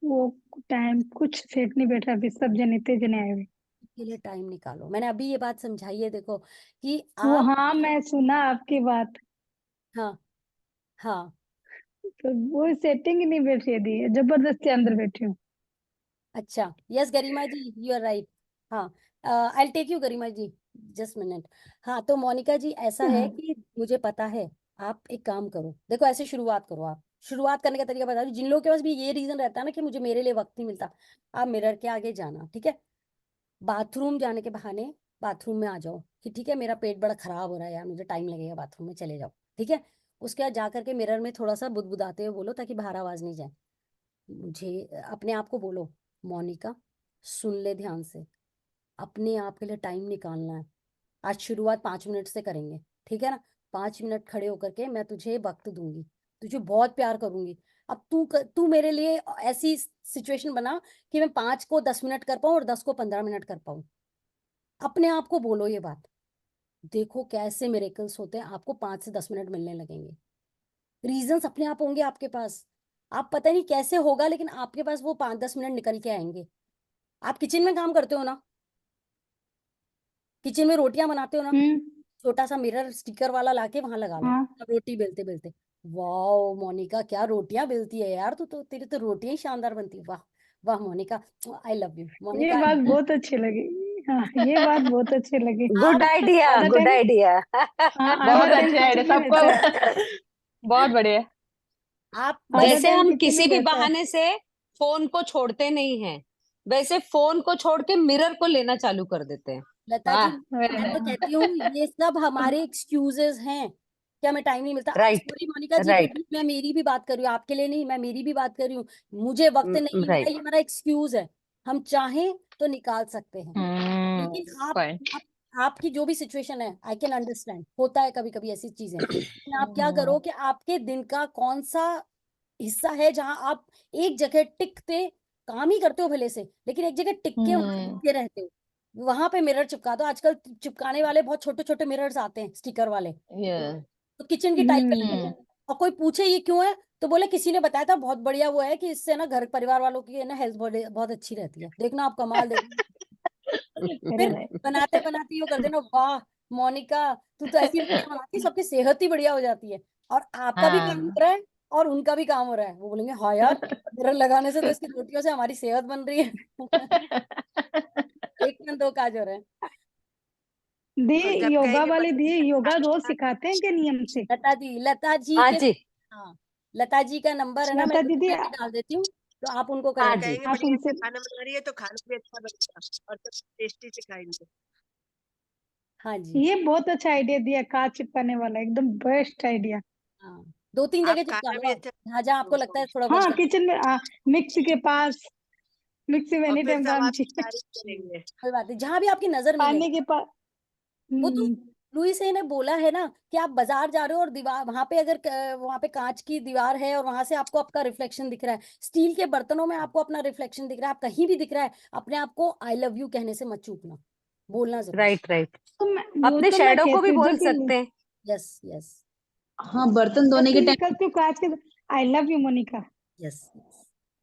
वो टाइम कुछ सेट नहीं बैठ रहा, अभी सब जने इतने जने आए हुए। के लिए टाइम निकालो, मैंने अभी ये बात समझाई है देखो कि वो, आप, हाँ मैं सुना आपकी बात, हाँ हाँ, तो वो सेटिंग ही नहीं बैठ रही थी, जबरदस्ती अंदर बैठी हूँ। अच्छा, yes Garima ji, you are right. हाँ, I take you Garima ji, just minute. हाँ तो मोनिका जी ऐसा है हाँ। कि मुझे पता है, आप एक काम करो, देखो ऐसे शुरुआत करो, आप शुरुआत करने का तरीका बता दो। जिन लोगों के पास भी ये रीजन रहता है ना कि मुझे मेरे लिए वक्त नहीं मिलता, आप मिरर के आगे जाना, ठीक है? बाथरूम जाने के बहाने बाथरूम में आ जाओ कि ठीक है मेरा पेट बड़ा खराब हो रहा है यार, मुझे टाइम लगेगा बाथरूम में, चले जाओ, ठीक है? उसके बाद जा करके मिरर में थोड़ा सा बुदबुदाते हुए बोलो, ताकि बाहर आवाज नहीं जाए। मुझे अपने आप को बोलो, मोनिका सुन ले ध्यान से, अपने आप के लिए टाइम निकालना है। आज शुरुआत 5 मिनट से करेंगे, ठीक है ना? 5 मिनट खड़े होकर के मैं तुझे वक्त दूंगी, तुझे बहुत प्यार करूंगी। अब तू मेरे लिए ऐसी सिचुएशन बना कि मैं 5 को 10 मिनट कर पाऊँ और 10 को 15 मिनट कर पाऊँ। अपने आप को बोलो ये बात, देखो कैसे मिरेकल्स होते हैं, आपको 5 से 10 मिनट मिलने लगेंगे। रीजंस अपने आप होंगे आपके पास, आप पता नहीं कैसे होगा लेकिन आपके पास वो 5-10 मिनट निकल के आएंगे। आप किचन में काम करते हो ना, किचन में रोटियां बनाते हो ना, हम्म। छोटा सा मिरर स्टिकर वाला लाके वहां लगा लो, हाँ, अब रोटी बेलते बेलते, वाह मोनिका क्या रोटियां बेलती है यार, तू तो, तेरी तो रोटियां ही शानदार बनती है, वाह वाह मोनिका, आई लव यू ये मोनिका। बात बहुत अच्छी लगी। हाँ, ये बात बहुत अच्छी लगी। गुड आप आइडिया, आधा गुड टाइम, आइडिया। हाँ आधा बहुत टाइम अच्छे आइडिया किचन में सबको। रहता है। बहुत बढ़िया। आप आधा बस, जैसे टाइम हम किचन में किसी भी रहता है। बहाने से फोन को छोड़ते नहीं हैं, वैसे फोन को छोड़ के मिरर को लेना चालू कर देते हैं। लता जी वाह। वेरी मैं तो नाइस। कहती हूँ ये सब हमारे एक्सक्यूजेस हैं कि हमें टाइम नहीं मिलता। राइट, सॉरी मोनिका जी, राइट, मैं मेरी भी बात कर रही हूँ, आपके लिए नहीं, मैं मेरी भी बात कर रही हूँ। मुझे वक्त नहीं मिला, ये राइट। हमारा एक्सक्यूज है, हम चाहें तो निकाल सकते हैं। लेकिन पॉइंट। आपकी जो भी सिचुएशन है, आई कैन अंडरस्टैंड, होता है कभी कभी ऐसी चीजें, लेकिन आप क्या करो कि आपके दिन का कौन सा हिस्सा है जहां आप एक जगह टिकते काम ही करते हो भले से, लेकिन एक जगह टिक के वहां टिके रहते हो। वहां पे मिरर चिपका दो। आजकल चिपकाने वाले बहुत छोटे छोटे मिरर्स आते हैं, स्टिकर वाले, Yeah. तो किचन की टाइप में हम्म। और कोई पूछे ये क्यों है, तो बोले किसी ने बताया था, बहुत बढ़िया वो है कि इससे ना घर परिवार वालों की ना हेल्थ बहुत बहुत अच्छी रहती है। देखना आप कमाल देखना। अरे फिर भाई, बनाते बनाते यो कर देना, वाह मोनिका तू तो ऐसी वीडियो बनाती है, सबकी सेहत ही बढ़िया हो जाती है, और आपका भी काम हो हाँ। रहा है और उनका भी काम हो रहा है। वो बोलेंगे हाँ यार, मिरर लगाने से तो इसकी रोटियों से हमारी सेहत बन रही है। एक में दो काज हो रहे हैं। दी और जब योगा कहेंगे वाले दी योगा रोज पता सिखाते हैं क्या नियम से? लता जी हाँ के, जी, हाँ लता जी का नंबर है ना, मैं लता ग्रुप दीदी में भी डाल देती हूँ, तो आप उनको हाँ करेंगे। जी। कहेंगे आप बढ़िया उनसे, से खाना बना रही है तो खाना भी अच्छा बनेगा और सब टेस्टी सिखाएंगे। हाँ जी, ये बहुत अच्छा आइडिया दिया, कांच चिपकाने वाला, एकदम बेस्ट आइडिया। हाँ 2-3 जगह आप चिपका खाना लो भी आप, अच्छा जहाँ जहाँ आपको लगता है थोड़ा बहुत हाँ कर। किचन में मिक्सी के पास, मिक्सी में और एनी फिर टाइम सब काम आपकी चाहिए। तारीफ करेंगे। कोई बात नहीं, जहां भी आपकी नजर मिले। खाने के पास। वो तो हम्म। लुई से ने बोला है ना कि आप बाजार जा रहे हो और दीवार वहां पे, अगर वहां पे कांच की दीवार है और वहां से आपको आपका रिफ्लेक्शन दिख रहा है, स्टील के बर्तनों में आपको अपना रिफ्लेक्शन दिख रहा है, आप कहीं भी दिख रहा है, अपने आप को आई लव यू कहने से मत चूकना, बोलना जरूर। Right right. वो अपने तो मैं शैडो को भी कहती हूँ बोल जब भी, सकते हैं। यस यस हाँ, बर्तन जब धोने भी के टाइम निकलती हूँ कांच के, I love you Monica, yes.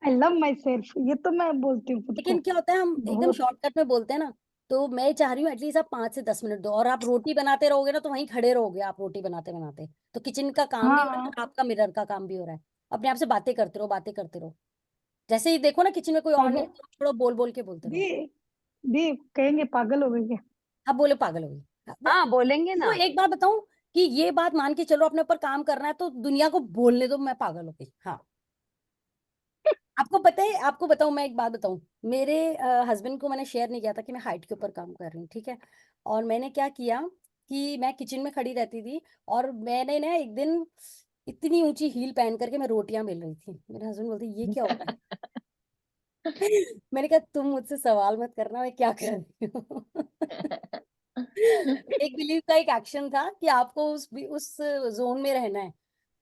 I love my self, ये तो मैं बोलती हूँ खुद लेकिन को क्या होता है, हम एकदम बहुत। शॉर्टकट में बोलते हैं ना, तो मैं चाह रही हूँ एटलीस्ट आप 5 से 10 मिनट दो, और आप रोटी बनाते रहोगे ना तो वहीं खड़े रहोगे आप रोटी बनाते बनाते, तो किचन का काम भी हो रहा है हाँ और आपका मिरर का काम भी हो रहा है। अपने आप से बातें करते रहो, बातें करते रहो, जैसे ही देखो ना किचन में कोई और नहीं पागल, है, तो थोड़ा बोल बोल के बोलते रहो। दी दी कहेंगे पागल हो गई क्या? आप बोले पागल हो गई। हाँ बोलेंगे तो ना। एक बात बताऊं, कि ये बात मान के चलो, अपने ऊपर काम करना है तो दुनिया को बोलने दो मैं पागल हो गई। हाँ, आपको पता है, आपको बताऊं, मैं एक बात बताऊं, मेरे हस्बैंड को मैंने शेयर नहीं किया था कि मैं हाइट के ऊपर काम कर रही हूँ, ठीक है। और मैंने क्या किया कि मैं किचन में खड़ी रहती थी, और मैंने ना एक दिन इतनी ऊंची हील पहन करके मैं रोटियां बेल रही थी। मेरे हस्बैंड बोलते ये क्या हो रहा है। मैंने कहा तुम मुझसे सवाल मत करना, मैं क्या कर रही हूँ। एक बिलीव का एक एक्शन था कि आपको उस जोन में रहना है,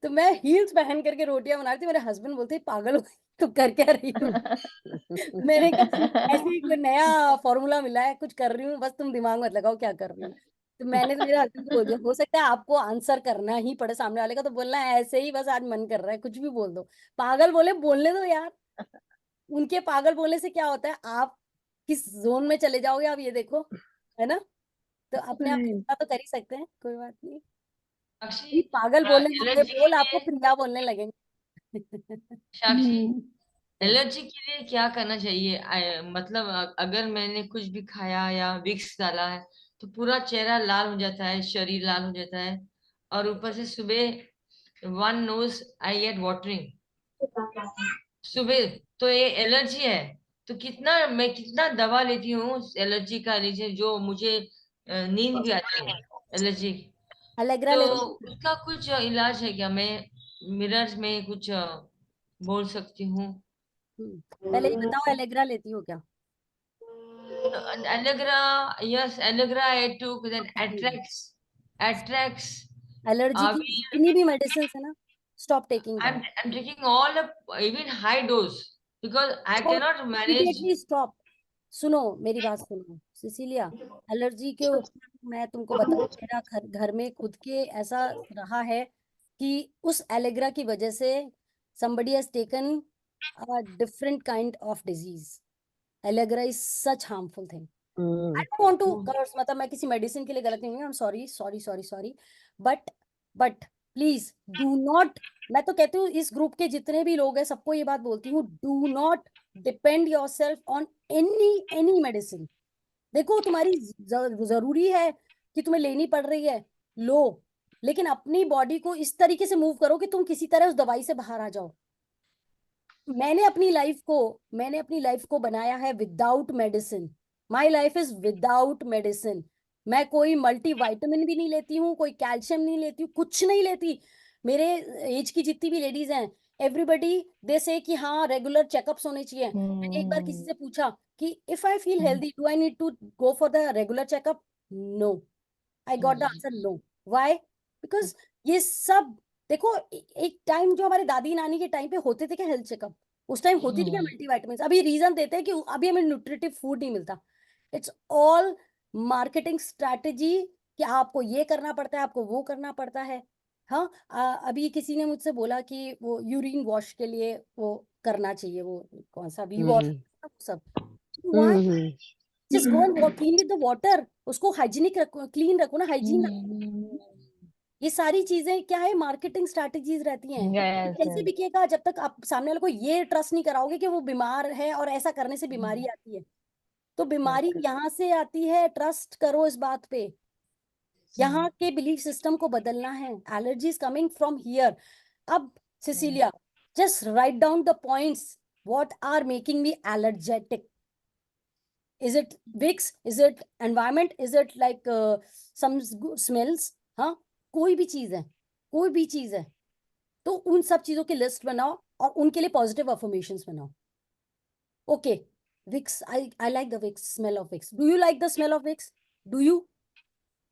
तो मैं हील्स पहन करके रोटियां बना रही थी। मेरे हस्बैंड बोलते पागल हो गई, तुम कर क्या रही हो। मैंने कहा ऐसे ही कोई नया फॉर्मूला मिला है, कुछ कर रही हूँ, बस तुम दिमाग मत लगाओ क्या कर रही हूँ। तो मैंने तो मेरे हस्बैंड को बोल दिया, हो सकता है आपको आंसर करना ही पड़े सामने वाले का, तो बोलना है ऐसे ही, बस आज मन कर रहा है कुछ भी बोल दो। पागल बोले बोलने दो यार, उनके पागल बोलने से क्या होता है, आप किस जोन में चले जाओगे आप ये देखो, है ना। तो अपने आप नहीं, इतना तो कर ही सकते हैं, कोई बात नहीं। साक्षी, ये पागल बोलने वाले एलर्जी के बोल आपको लिए, प्रिया बोलने लगेंगे। साक्षी यस, एलर्जी के लिए क्या करना चाहिए? मतलब अगर मैंने कुछ भी खाया या विक्स डाला है तो पूरा चेहरा लाल हो जाता है, शरीर लाल हो जाता है, और ऊपर से सुबह one nose I get watering सुबह। तो ये एलर्जी है। तो मैं कितना दवा लेती हूँ एलर्जी का, लीजिए जो मुझे नींद भी आती है एलर्जी। अलेग्रा तो ले लो। उसका कुछ इलाज है क्या? मैं मिरर्स में कुछ बोल सकती हूँ? पहले ये बताओ एलेग्रा लेती हो क्या? Allegra, yes, Allegra I took, then Atrex. Allergy की We, जितनी भी मेडिसिन है ना, stop taking that, I'm taking all up, even high dose, because I cannot manage. Immediately stop. सुनो मेरी बात सुनो सिसिलिया, एलर्जी के ऊपर मैं तुमको बताऊं, मेरा घर घर में खुद के ऐसा रहा है कि उस एलेग्रा की वजह से somebody has taken a different kind of disease. Allegra is such harmful thing. I don't want to curse, मतलब मैं किसी मेडिसिन के लिए गलत नहीं हूँ, I'm sorry sorry sorry sorry, but please do not, मैं तो कहती हूँ इस ग्रुप के जितने भी लोग हैं सबको ये बात बोलती हूँ, do not depend your self on any medicine. देखो तुम्हारी जरूरी है कि तुम्हें लेनी पड़ रही है, लो, लेकिन अपनी बॉडी को इस तरीके से मूव करो कि तुम किसी तरह उस दवाई से बाहर आ जाओ। मैंने अपनी लाइफ को बनाया है without medicine. My life is without medicine. मैं कोई मल्टी वाइटामिन भी नहीं लेती हूँ, कोई कैल्शियम नहीं लेती हूँ, कुछ नहीं लेती। मेरे एज की जितनी भी लेडीज हैं, एवरीबडी दे से कि हाँ रेगुलर चेकअप्स होने चाहिए। मैंने एक बार किसी से पूछा कि if I feel healthy do I need to go for the regular checkup? No, I got the answer no. Why? Because ये सब देखो, एक टाइम जो हमारे दादी नानी के टाइम पे होते थे क्या हेल्थ चेकअप, उस टाइम होती थी क्या मल्टीविटामिन? अभी रीजन देते हैं कि अभी हमें न्यूट्रिटिव फूड नहीं मिलता। इट्स ऑल मार्केटिंग स्ट्रैटेजी कि आपको ये करना पड़ता है, आपको वो करना पड़ता है। हाँ, अभी किसी ने मुझसे बोला कि वो यूरिन वॉश के लिए वो करना चाहिए, वो कौन सा वी वॉश सब। Why? Just go and clean with the water, उसको हाइजीनिक रखो, क्लीन रखो ना, हाइजीन रखो। ये सारी चीजें क्या है, मार्केटिंग स्ट्रैटेजीज रहती हैं। Yes, कैसे yes. बिकेगा जब तक आप सामने वाले को ये ट्रस्ट नहीं कराओगे कि वो बीमार है और ऐसा करने से बीमारी आती है। तो बीमारी यहाँ से आती है, ट्रस्ट करो इस बात पे। यहाँ के बिलीफ सिस्टम को बदलना है। Allergy is coming from here. अब Cecilia, just write down the points what are making me allergetic. Is it Vicks? Is it environment? Is it like some smells? हाँ, कोई भी चीज है, कोई भी चीज है, तो उन सब चीजों की लिस्ट बनाओ और उनके लिए पॉजिटिव अफर्मेशंस बनाओ। Okay, Vicks, I like the Vicks, smell of Vicks. Do you like the smell of Vicks? Do you?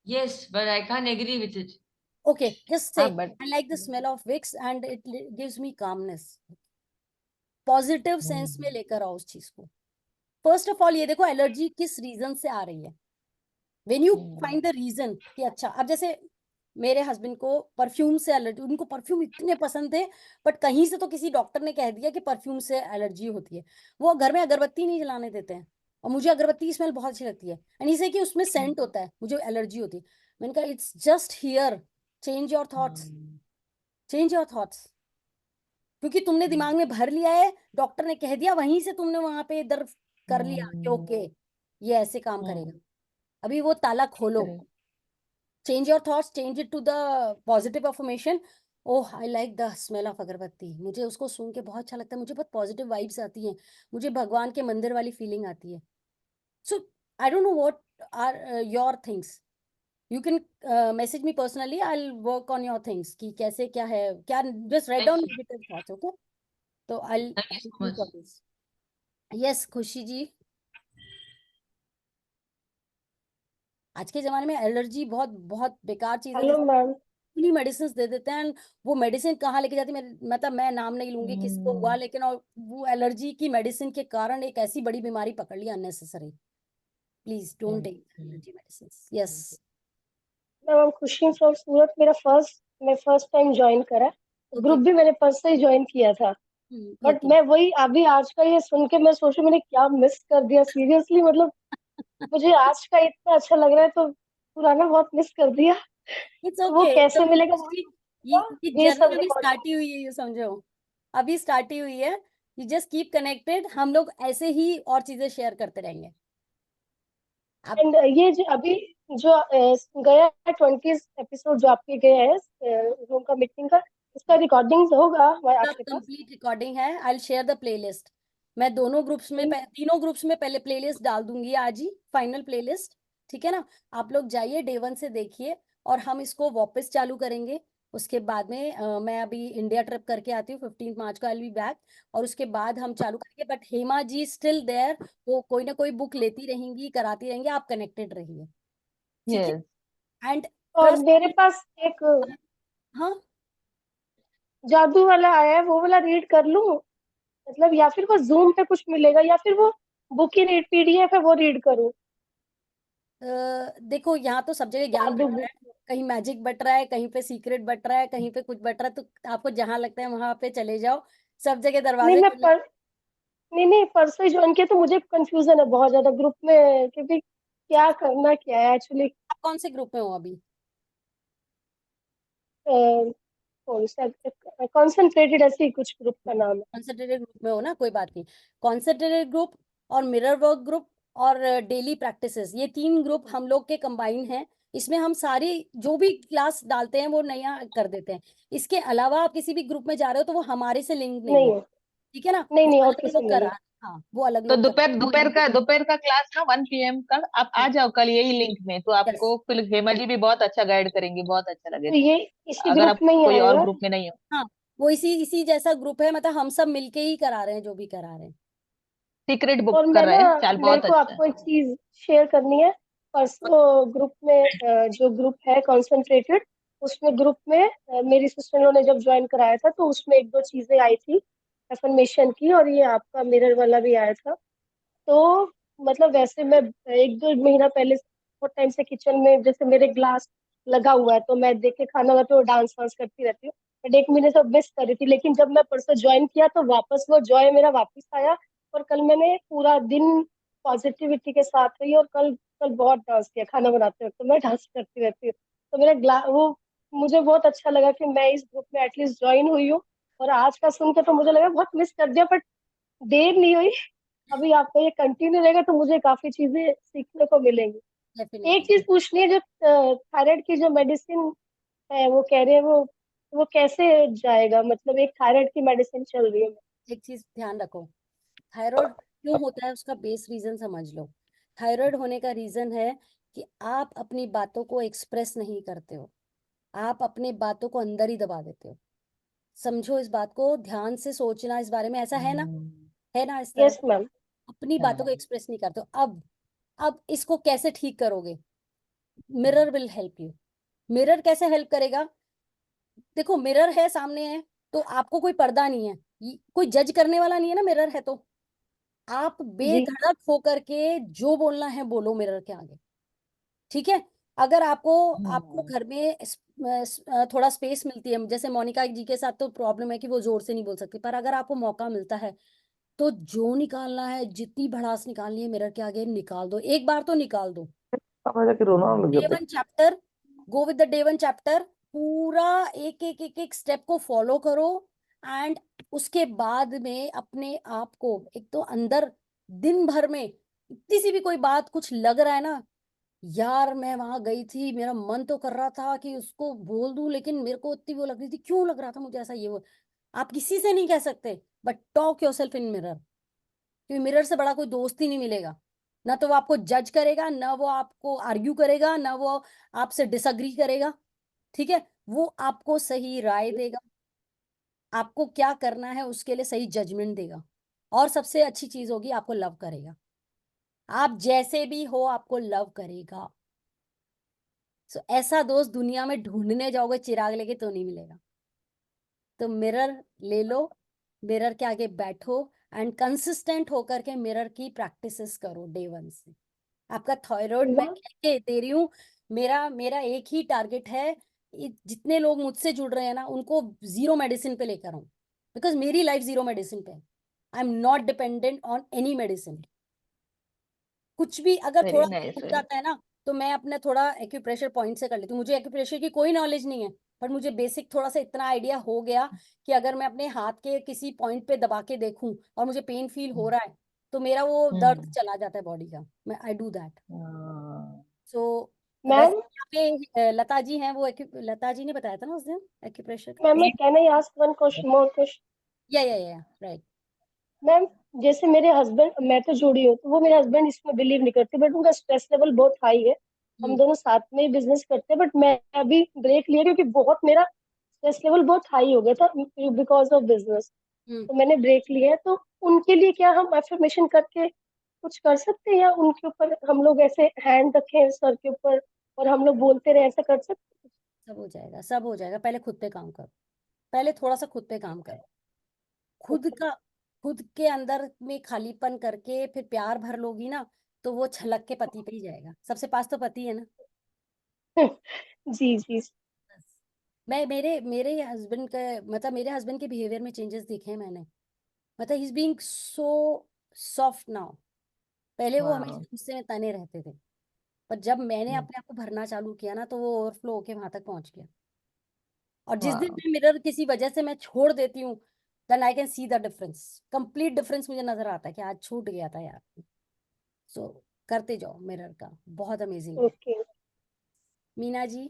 Yes, but I can't agree with it. Okay, just say but I like the smell of Vicks and it gives me calmness. Positive sense में लेकर आओ उस चीज को। First of all ये देखो allergy किस reason से आ रही है। When you find the reason कि अच्छा, अब जैसे मेरे हस्बैंड को परफ्यूम से एलर्जी, उनको परफ्यूम इतने पसंद थे, बट कहीं से तो किसी डॉक्टर ने कह दिया कि परफ्यूम से एलर्जी होती है। वो घर में अगरबत्ती नहीं जलाने देते हैं, और मुझे अगरबत्ती की स्मेल बहुत अच्छी लगती है, एंड इसे कि उसमें सेंट होता है, मुझे एलर्जी होती है। मैंने कहा it's just here, change your thoughts, change your thoughts. क्योंकि तुमने दिमाग में भर लिया है, डॉक्टर ने कह दिया, वहीं से तुमने वहां पे इधर कर लिया कि ओके ये ऐसे काम करेगा। अभी वो ताला खोलो, change your thoughts, change it to the positive affirmation. Oh, I like the smell of agarbatti, मुझे उसको सूंघ के बहुत अच्छा लगता है, मुझे बहुत पॉजिटिव वाइब्स आती हैं, मुझे भगवान के मंदिर वाली फीलिंग आती है। So I don't know what are your things, you can message me personally, I will work on your things कि कैसे क्या है क्या, just write down negative thoughts. Okay, तो I Thank you so much. Yes Khushi ji. आज के जमाने में एलर्जी बहुत बहुत बेकार चीज है। Hello ma'am. इतनी मेडिसिन दे देते हैं, वो मेडिसिन कहाँ लेके जाती है, मतलब मैं नाम नहीं लूंगी किसको हुआ, लेकिन और वो एलर्जी की मेडिसिन के कारण एक ऐसी बड़ी बीमारी पकड़ लिया unnecessary. Please don't take allergy medicine. Yes ma'am Khushi from Surat. मैं फर्स्ट टाइम ज्वाइन करा, ग्रुप भी मैंने फर्स्ट से ही ज्वाइन किया था, बट ओके। मैं वही अभी आज का ये सुन के मैं सोच रही मैंने क्या मिस कर दिया सीरियसली। मतलब मुझे आज का इतना अच्छा लग रहा है, तो पुराना बहुत मिस कर दिया। इट्स तो वो ओके। कैसे मिलेगा ये ये सब जर्नी अभी रिकॉर्ड। स्टार्ट ही हुई है, ये समझो अभी स्टार्ट ही हुई है। यू जस्ट कीप कनेक्टेड, हम लोग ऐसे ही और चीजें शेयर करते रहेंगे। एंड ये जो अभी जो गया है 20 एपिसोड जो आपके गए हैं रूम का मीटिंग का, इसका रिकॉर्डिंग होगा आपके पास? कंप्लीट रिकॉर्डिंग है, I will share the playlist. मैं दोनों ग्रुप्स में तीनों ग्रुप्स में पहले प्लेलिस्ट डाल दूंगी आज ही, फाइनल प्लेलिस्ट। ठीक है ना, आप लोग जाइए डे 1 से देखिए, और हम इसको वापस चालू करेंगे। उसके बाद में मैं अभी इंडिया ट्रिप करके आती हूँ 15 मार्च को, आई विल बी बैक, और उसके बाद हम चालू करेंगे। But Hema ji still there, वो कोई ना कोई बुक लेती रहेंगी, कराती रहेंगी, आप कनेक्टेड रहिए। ठीक है, एंड और मेरे पास एक हाँ जादू वाला आया है, वो वाला रीड कर लूं मतलब, या फिर वो जूम पे कुछ मिलेगा, या फिर वो बुक ही रीड पीडीएफ है वो रीड करूं? देखो यहाँ तो सब जगह ज्ञान जादू बट रहा बुक। है, कहीं मैजिक बट रहा है, कहीं पे सीक्रेट बट रहा है, कहीं पे कुछ बट रहा है, तो आपको जहां लगता है वहां पे चले जाओ, सब जगह नहीं दरवाजे मैं खुले। पर नहीं परसों ही ज्वाइन किया, तो मुझे कंफ्यूजन है बहुत ज्यादा ग्रुप में, क्योंकि क्या करना क्या है एक्चुअली। आप कौन से ग्रुप में हो अभी? कौन सा कॉन्सेंट्रेटेड ऐसे ही कुछ ग्रुप का नाम है। कॉन्सेंट्रेटेड ग्रुप में हो ना, कोई बात नहीं। कॉन्सेंट्रेटेड ग्रुप और मिरर वर्क ग्रुप और डेली प्रैक्टिसेस, ये 3 ग्रुप हम लोग के कंबाइन हैं। इसमें हम सारी जो भी क्लास डालते हैं वो नया कर देते हैं। इसके अलावा आप किसी भी ग्रुप में जा रहे हो तो वो हमारे से लिंक नहीं नहीं है, है, ठीक है ना, नहीं वो नहीं और अलग किसी लोग में नहीं। करा। हाँ, वो अलग तो लोग कर। दोपहर का क्लास ना 1 PM का, आप आ जाओ कल यही लिंक में, तो यस, आपको फिर हेमा जी भी बहुत अच्छा गाइड करेंगी, बहुत अच्छा तो लगेगा। ये इसी अगर ग्रुप आप में ही कोई और आएगा? ग्रुप में नहीं हो। हाँ, वो इसी इसी जैसा ग्रुप है, मतलब हम सब मिलके ही करा रहे हैं जो भी करा रहे हैं। सीक्रेट बुक और कर मैं रहे ना, हैं, चाल मेरे बहुत को अच्छा है। आपको एक चीज शेयर करनी है। परसों ग्रुप में जो ग्रुप है कॉन्सेंट्रेटेड, उसमें ग्रुप में मेरी सिस्टर ने जब ज्वाइन कराया था, तो उसमें 1-2 चीजें आई थी एफर्मेशन की, और ये आपका मिरर वाला भी आया था। तो मतलब वैसे मैं 1-2 महीना पहले बहुत टाइम से किचन में, जैसे मेरे ग्लास लगा हुआ है तो मैं देख के खाना बनाती हूँ और डांस वांस करती रहती हूँ, बट 1 महीने से मिस कर रही थी। लेकिन जब मैं परसों ज्वाइन किया तो वापस वो जॉय मेरा वापस आया, और कल मैंने पूरा दिन पॉजिटिविटी के साथ रही, और कल कल बहुत डांस किया खाना बनाते वक्त, तो मैं डांस करती रहती हूँ। तो मेरा वो मुझे बहुत अच्छा लगा कि मैं इस ग्रुप में एटलीस्ट ज्वाइन हुई हूँ। और आज का सुन के तो मुझे लगा बहुत मिस कर दिया, बट देर नहीं हुई। अभी आपका ये कंटिन्यू रहेगा तो मुझे काफी चीजें सीखने को मिलेंगी। एक डेफिनेटली। चीज पूछनी है, जो थायराइड की जो मेडिसिन है वो कह रहे हैं, वो कैसे जाएगा? मतलब एक थायराइड की मेडिसिन चल रही है। एक चीज ध्यान रखो, थायराइड क्यों होता है उसका बेस रीजन समझ लो। थायराइड होने का रीजन है कि आप अपनी बातों को एक्सप्रेस नहीं करते हो, आप अपने बातों को अंदर ही दबा देते हो। समझो इस बात को, ध्यान से सोचना इस बारे में, ऐसा है ना इस तरह यस का, मैम। अपनी बातों को एक्सप्रेस नहीं करते हो। अब इसको कैसे ठीक करोगे? Mirror will help you. Mirror कैसे हेल्प करेगा? देखो, मिरर है सामने है तो आपको कोई पर्दा नहीं है, कोई जज करने वाला नहीं है ना, मिरर है तो आप जी। बेधड़क होकर के जो बोलना है बोलो मिरर के आगे। ठीक है? अगर आपको आपको घर में थोड़ा स्पेस मिलती है, जैसे मोनिका जी के साथ तो प्रॉब्लम है कि वो जोर से नहीं बोल सकती, पर अगर आपको मौका मिलता है तो जो निकालना है, जितनी भड़ास निकालनी है मिरर के आगे निकाल दो, एक बार तो निकाल दो। जाके रोना लग डे जाता one chapter, go with the day one chapter, पूरा एक एक एक एक स्टेप को फॉलो करो। एंड उसके बाद में अपने आप को एक तो अंदर, दिन भर में इतनी सी भी कोई बात कुछ लग रहा है ना, यार मैं वहां गई थी, मेरा मन तो कर रहा था कि उसको बोल दूं, लेकिन मेरे को इतनी वो लग रही थी, क्यों लग रहा था मुझे ऐसा, ये वो आप किसी से नहीं कह सकते, but talk yourself in mirror. क्योंकि मिरर से बड़ा कोई दोस्त ही नहीं मिलेगा। ना तो वो आपको जज करेगा, ना वो आपको आर्ग्यू करेगा, ना वो आपसे डिसअग्री करेगा। ठीक है? वो आपको सही राय देगा, आपको क्या करना है उसके लिए सही जजमेंट देगा, और सबसे अच्छी चीज होगी आपको लव करेगा। आप जैसे भी हो आपको लव करेगा। सो ऐसा दोस्त दुनिया में ढूंढने जाओगे चिराग लेके तो नहीं मिलेगा। तो मिरर ले लो, मिरर के आगे बैठो एंड कंसिस्टेंट होकर के मिरर की प्रैक्टिसेस करो डे वन से। आपका थायराइड मैं मैम। कह के दे रही हूँ, मेरा मेरा एक ही टारगेट है, जितने लोग मुझसे जुड़ रहे हैं ना उनको जीरो मेडिसिन पे लेकर आऊं, बिकॉज मेरी लाइफ जीरो मेडिसिन पे है। I am not dependent on any medicine. कुछ भी अगर वेरी थोड़ा नाइस, हो वेरी। जाता है ना, तो मैं अपने थोड़ा एक्यूप्रेशर पॉइंट से कर लेती हूँ। मुझे एक्यूप्रेशर की कोई नॉलेज नहीं है, पर मुझे बेसिक थोड़ा सा इतना आइडिया हो गया कि अगर मैं अपने हाथ के किसी पॉइंट पे दबा के देखूं और मुझे पेन फील हो रहा है, तो मेरा वो दर्द चला जाता है बॉडी का। मैं आई डू दैट। सो वैसे मैम। यहाँ पे लता जी हैं, वो लता जी ने बताया था ना उस दिन एक्यूप्रेशर का। मैम, मैं can I ask one question, more question? या राइट। मैम, जैसे मेरे हस्बैंड, मैं तो जोड़ी हूँ, तो वो मेरे हस्बैंड इसमें बिलीव नहीं करते, बट उनका स्ट्रेस लेवल बहुत हाई है। हम दोनों साथ में ही बिजनेस करते हैं, बट मैं अभी ब्रेक लिया क्योंकि बहुत मेरा स्ट्रेस लेवल बहुत हाई हो गया था बिकॉज ऑफ बिजनेस। तो मैंने ब्रेक लिया है। तो उनके लिए क्या हम एफर्मेशन करके कुछ कर सकते हैं, या उनके ऊपर हम लोग ऐसे हैंड रखें सर के ऊपर और हम लोग बोलते रहे, ऐसा कर सकते सब हो जाएगा, सब हो जाएगा। पहले खुद पे काम करो, पहले थोड़ा सा खुद पे काम करो। खुद हैं? का, खुद के अंदर में खालीपन करके फिर प्यार भर लोगी ना, तो वो छलक के पति पे ही जाएगा। सबसे पास तो पति है ना। जी जी। बस। मैं मेरे मेरे हस्बैंड का, मतलब मेरे हस्बैंड के बिहेवियर में चेंजेस देखे हैं मैंने। मतलब he is being so soft now. पहले वो हमेशा गुस्से में तने रहते थे, पर जब मैंने अपने आप को भरना चालू किया ना, तो वो ओवरफ्लो होके वहां तक पहुंच गया। और जिस दिन मैं मिरर किसी वजह से मैं छोड़ देती हूँ, then I can see the difference. Complete difference मुझे नजर आता है कि आज छूट गया था यार। सो करते जाओ मिरर का, बहुत अमेजिंग है। ओके। मीना जी।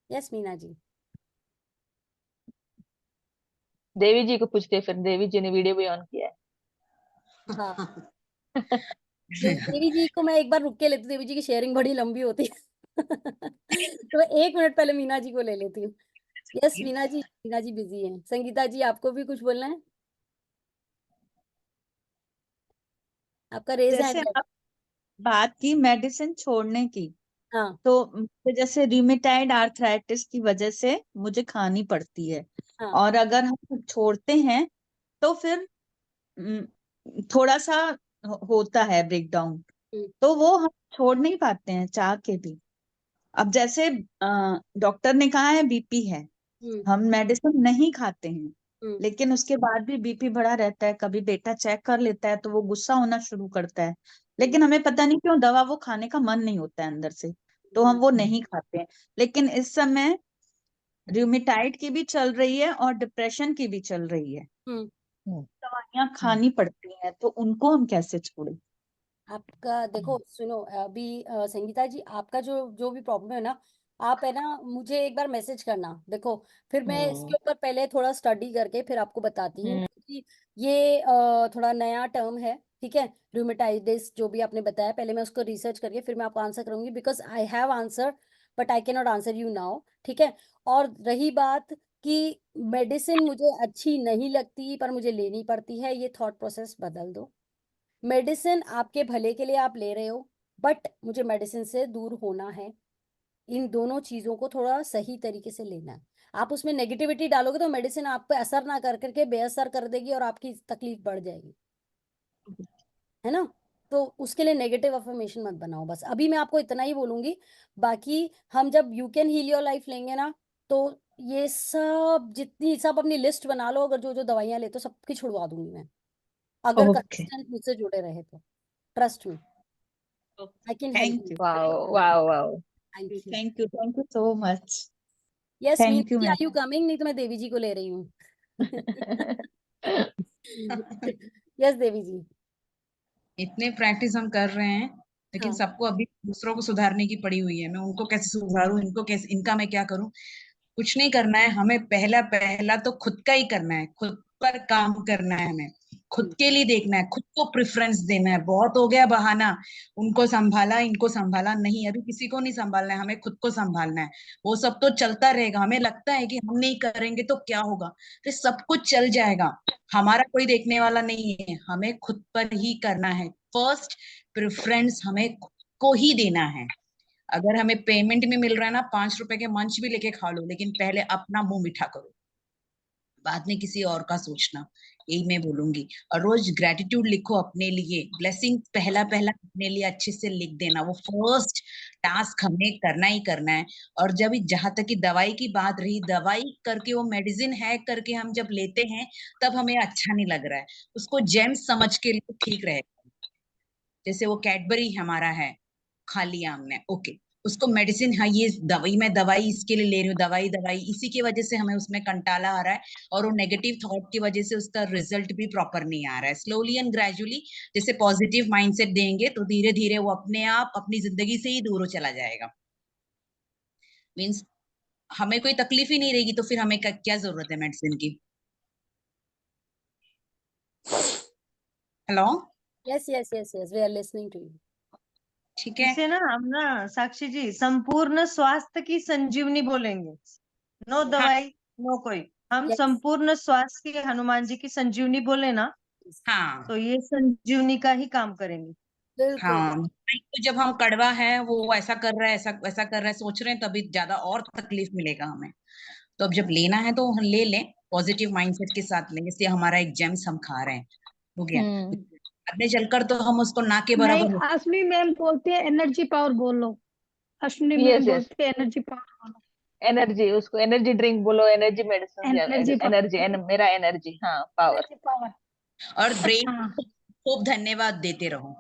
यस मीना जी। देवी जी को पूछते हैं, फिर देवी जी ने वीडियो भी ऑन किया हाँ, है। देवी जी को मैं एक बार रुक के लेती हूँ, देवी जी की शेयरिंग बड़ी लंबी होती है। तो मैं 1 मिनट पहले मीना जी को ले लेती हूँ। यस मीना जी बिजी हैं। संगीता जी आपको भी कुछ बोलना है? आपका रेज जैसे हैंड है। आप बात की मेडिसिन छोड़ने की, हाँ तो मुझे जैसे रिमेटाइड आर्थराइटिस की वजह से मुझे खानी पड़ती है, हाँ और अगर हम छोड़ते हैं तो फिर उम, थोड़ा सा होता है ब्रेकडाउन, हम्म, तो वो हम छोड़ नहीं पाते हैं चाह के भी। अब जैसे डॉक्टर ने कहा है बीपी है, हम्म, हम मेडिसिन नहीं खाते हैं, हम्म, लेकिन उसके बाद भी बीपी बढ़ा रहता है। कभी बेटा चेक कर लेता है तो वो गुस्सा होना शुरू करता है, लेकिन हमें पता नहीं क्यों दवा वो खाने का मन नहीं होता है अंदर से, तो हम वो नहीं खाते हैं। लेकिन इस समय रूमेटाइड की भी चल रही है और डिप्रेशन की भी चल रही है, हम्म। दवाइयां खानी पड़ती हैं, तो उनको हम कैसे छोड़ें? आपका देखो सुनो अभी संगीता जी, आपका जो जो भी प्रॉब्लम है ना, आप है ना मुझे एक बार मैसेज करना। देखो फिर मैं इसके ऊपर पहले थोड़ा स्टडी करके फिर आपको बताती हूँ, क्योंकि ये थोड़ा नया टर्म है, ठीक है। रूमेटाइटिस जो भी आपने बताया, पहले मैं उसको रिसर्च करके फिर मैं आपको आंसर करूंगी, because I have answer but I can not answer you now, ठीक है। और रही बात कि मेडिसिन मुझे अच्छी नहीं लगती पर मुझे लेनी पड़ती है, ये थॉट प्रोसेस बदल दो। मेडिसिन आपके भले के लिए आप ले रहे हो, बट मुझे मेडिसिन से दूर होना है। इन दोनों चीजों को थोड़ा सही तरीके से लेना है। आप उसमें नेगेटिविटी डालोगे तो मेडिसिन आप पे असर ना कर करके बेअसर कर देगी और आपकी तकलीफ बढ़ जाएगी, है ना। तो उसके लिए नेगेटिव अफर्मेशन मत बनाओ, बस अभी मैं आपको इतना ही बोलूंगी। बाकी हम जब you can heal your life लेंगे ना, तो ये सब जितनी सब अपनी लिस्ट बना लो, अगर जो जो दवाइयां लेते हो सबकी छुड़वा दूंगी मैं, अगर ओके, कंसिस्टेंट मुझसे जुड़े रहे तो। Trust me, I can help thank you. You, wow wow wow. Thank you. Thank you, thank you so much. Yes thank you Meenakshi, are ma'am. You coming? नहीं तो मैं देवी जी को ले रही हूँ। यस देवी जी। इतने प्रैक्टिस हम कर रहे हैं, लेकिन हाँ सबको अभी दूसरों को सुधारने की पड़ी हुई है। मैं उनको कैसे सुधारूं, इनको कैसे, इनका मैं क्या करूं? कुछ नहीं करना है हमें, पहला पहला तो खुद का ही करना है, खुद पर काम करना है हमें, खुद के लिए देखना है, खुद को प्रेफरेंस देना है। बहुत हो गया बहाना, उनको संभाला इनको संभाला, नहीं अभी किसी को नहीं संभालना है, हमें खुद को संभालना है। वो सब तो चलता रहेगा, हमें लगता है कि हम नहीं करेंगे तो क्या होगा, फिर सब कुछ चल जाएगा, हमारा कोई देखने वाला नहीं है, हमें खुद पर ही करना है। फर्स्ट प्रेफरेंस हमें खुद को ही देना है। अगर हमें पेमेंट में मिल रहा है ना, 5 रुपए के मंच भी लेके खा लो, लेकिन पहले अपना मुंह मीठा करो, बाद में किसी और का सोचना, यही मैं बोलूंगी। और रोज ग्रेटिट्यूड लिखो अपने लिए, ब्लेसिंग पहला पहला अपने लिए अच्छे से लिख देना, वो फर्स्ट टास्क हमें करना ही करना है। और जब जहां तक की दवाई की बात रही, दवाई करके वो मेडिसिन हैक करके हम जब लेते हैं तब हमें अच्छा नहीं लग रहा है, उसको जेम्स समझ के लिए ठीक रहेगा। जैसे वो कैडबरी हमारा है, खा लिया हमने, ओके, उसको मेडिसिन, हाँ ये दवाई, मैं दवाई इसके लिए ले रही हूँ, दवाई दवाई, इसी की वजह से हमें उसमें कंटाला आ रहा है, और वो नेगेटिव थॉट की वजह से उसका रिजल्ट भी प्रॉपर नहीं आ रहा है। स्लोली एंड ग्रेजुअली जैसे पॉजिटिव माइंडसेट देंगे तो धीरे धीरे वो अपने आप अपनी जिंदगी से ही दूर हो चला जाएगा। मीन्स हमें कोई तकलीफ ही नहीं रहेगी, तो फिर हमें क्या जरूरत है मेडिसिन की? Hello, yes yes yes yes, we are listening to you. ठीक है। इसे ना हम ना साक्षी जी संपूर्ण स्वास्थ्य की संजीवनी बोलेंगे। नो हाँ दवाई, नो कोई, हम यस संपूर्ण स्वास्थ्य की हनुमान जी की संजीवनी बोले ना, हाँ तो ये संजीवनी का ही काम करेंगे। बिल्कुल। हाँ, तो जब हम कड़वा है, वो ऐसा कर रहा है, ऐसा वैसा कर रहा है, सोच रहे हैं, तभी ज्यादा और तकलीफ मिलेगा हमें। तो अब जब लेना है तो हम ले लें, पॉजिटिव माइंडसेट के साथ लेंगे, इसलिए हमारा एक जेम्स हम खा रहे हैं, हो गया। आगे चलकर तो हम उसको ना के नहीं, बराबर। अश्विनी मैम बोलते हैं एनर्जी पावर बोलो। अश्विनी मैम यस यस, बोलते हैं एनर्जी पावर बोलो। एनर्जी, उसको एनर्जी ड्रिंक बोलो, energy medicine, energy energy, power, मेरा एनर्जी, हाँ पावर। Energy power. और ब्रेन हाँ, को खूब धन्यवाद देते रहो,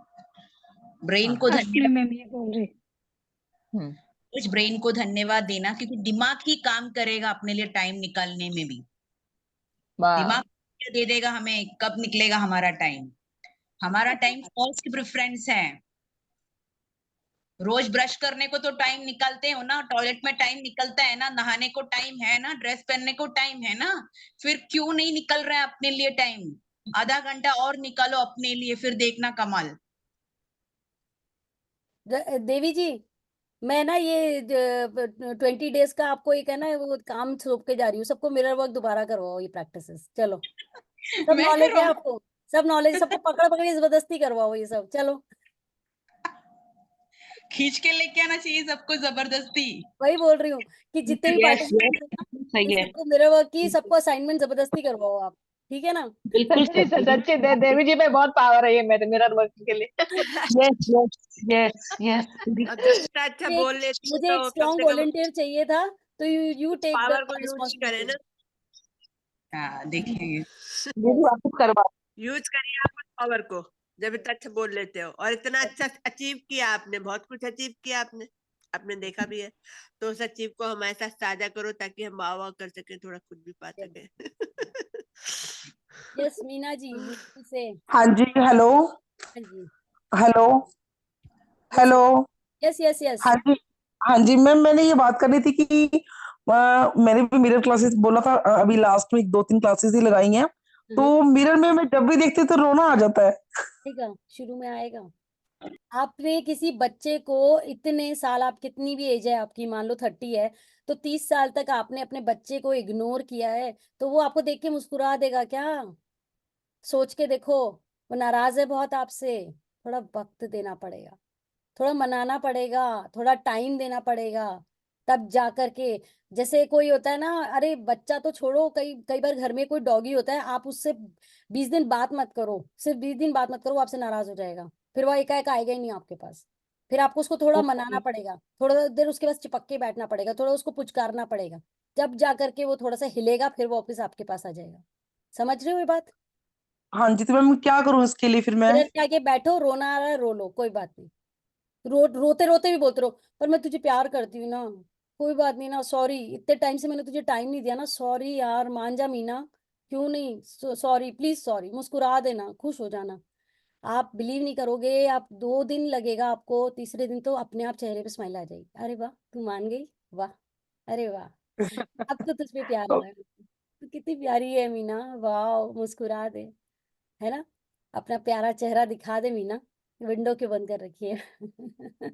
ब्रेन को अश्विनी धन्यवाद, मैम ये बोल रही। हम्म। कुछ ब्रेन को धन्यवाद देना, क्योंकि दिमाग ही काम करेगा अपने लिए टाइम निकालने में भी। दिमाग वाह। क्या दे देगा हमें, कब निकलेगा हमारा टाइम? हमारा टाइम फर्स्ट प्रेफरेंस है। रोज ब्रश करने को तो टाइम निकालते हो ना, टॉयलेट में टाइम निकलता है ना, नहाने को टाइम है ना, ड्रेस पहनने को टाइम है ना, फिर क्यों नहीं निकल रहा है अपने लिए टाइम? आधा घंटा और निकालो अपने लिए, फिर देखना कमाल। देवी जी, मैं ना ये 20 डेज का आपको एक है ना वो काम सौंप के जा रही हूँ, सबको मिरर वर्क दोबारा करवाओ, ये प्रैक्टिसेस, चलो। सब मैं नॉलेज है करूँ? आपको, सब नॉलेज, सबको पकड़ पकड़ के जबरदस्ती करवाओ ये सब, चलो। खींच के लेके आना चाहिए सबको जबरदस्ती। वही बोल रही हूँ कि जितने भी यस पार्टिसिपेंट्स हैं ना, सही इन है। सबको मिरर वर्क की सबको असाइनमेंट जबरदस्ती करवाओ आप, ठीक है ना? बिल्कुल सच्ची सच्ची सच्ची देवी जी में बहुत पावर है ये मेरे मिरर वर्क के लिए। Yes yes yes yes. और जितना अच्छा एक बोल लेती है मुझे एक तो कम स्ट्रॉन्ग से कम वॉलंटियर चाहिए था, तो यू टेक द पावर को यूज करे रिस्पॉन्सिबिलिटी। ना, हाँ देखेंगे। दीदी वापस करवा। यूज करिए आप पावर को, जब इतना अच्छा बोल लेते हो और इतना अच्छा अचीव किया आपने, बहुत कुछ अचीव किया आपने, आपने देखा भी है। तो उस अचीव को हमारे साथ साझा करो ताकि हम वाह वाह कर सके, थोड़ा खुद भी पा सके। यस मीना जी, मुश्किल से। हाँ जी हेलो। हाँ जी। Hello yes hello. Yes yes yes. हाँ जी। हाँ जी मैम, मैंने ये बात करनी थी कि मैंने भी मिरर क्लासेस बोला था, अभी लास्ट में 2-3 क्लासेस ही लगाई हैं। तो मिरर में मैं जब भी देखती हूँ तो रोना आ जाता है। आएगा, शुरू में आएगा। आपने किसी बच्चे को इतने साल, आप कितनी भी एज है आपकी, मान लो 30 है, तो 30 साल तक आपने अपने बच्चे को इग्नोर किया है, तो वो आपको देख के मुस्कुरा देगा क्या? सोच के देखो। वो नाराज है बहुत आपसे, थोड़ा वक्त देना पड़ेगा, थोड़ा मनाना पड़ेगा, थोड़ा टाइम देना पड़ेगा, तब जा करके। जैसे कोई होता है ना, अरे बच्चा तो छोड़ो, कई कई बार घर में कोई डॉगी होता है, आप उससे 20 दिन बात मत करो, सिर्फ 20 दिन बात मत करो, वो आपसे नाराज हो जाएगा, फिर वो एकाएक आएगा ही नहीं आपके पास। फिर आपको उसको थोड़ा मनाना ओके। पड़ेगा, थोड़ा देर उसके पास चिपक के बैठना पड़ेगा, थोड़ा उसको पुचकारना पड़ेगा, जब जा करके वो थोड़ा सा हिलेगा, फिर वो वापस आपके पास आ जाएगा। समझ रहे हो ये बात? हाँ जी, तो मैम क्या करूँ इसके लिए फिर मैं? मिरर के आगे बैठो, रोना आ रहा है रो लो, कोई बात नहीं। रोते रोते भी बोलते रहो, पर मैं तुझे प्यार करती हूँ ना, कोई बात नहीं ना, सॉरी इतने टाइम से मैंने तुझे टाइम नहीं दिया ना, सॉरी यार, मान जा मीना, क्यों नहीं, सॉरी प्लीज, सॉरी, मुस्कुरा देना, खुश हो जाना। आप बिलीव नहीं करोगे, आप 2 दिन लगेगा आपको, तीसरे दिन तो अपने आप चेहरे पे स्माइल आ जाएगी, अरे वाह तू मान गई, वाह, अरे वाह, अब तो तुझ पे प्यार हो रहा है, तू कितनी प्यारी है मीना, वाह, मुस्कुरा दे, है ना? अपना प्यारा चेहरा दिखा दे मीना, विंडो क्यों बंद कर रखी है?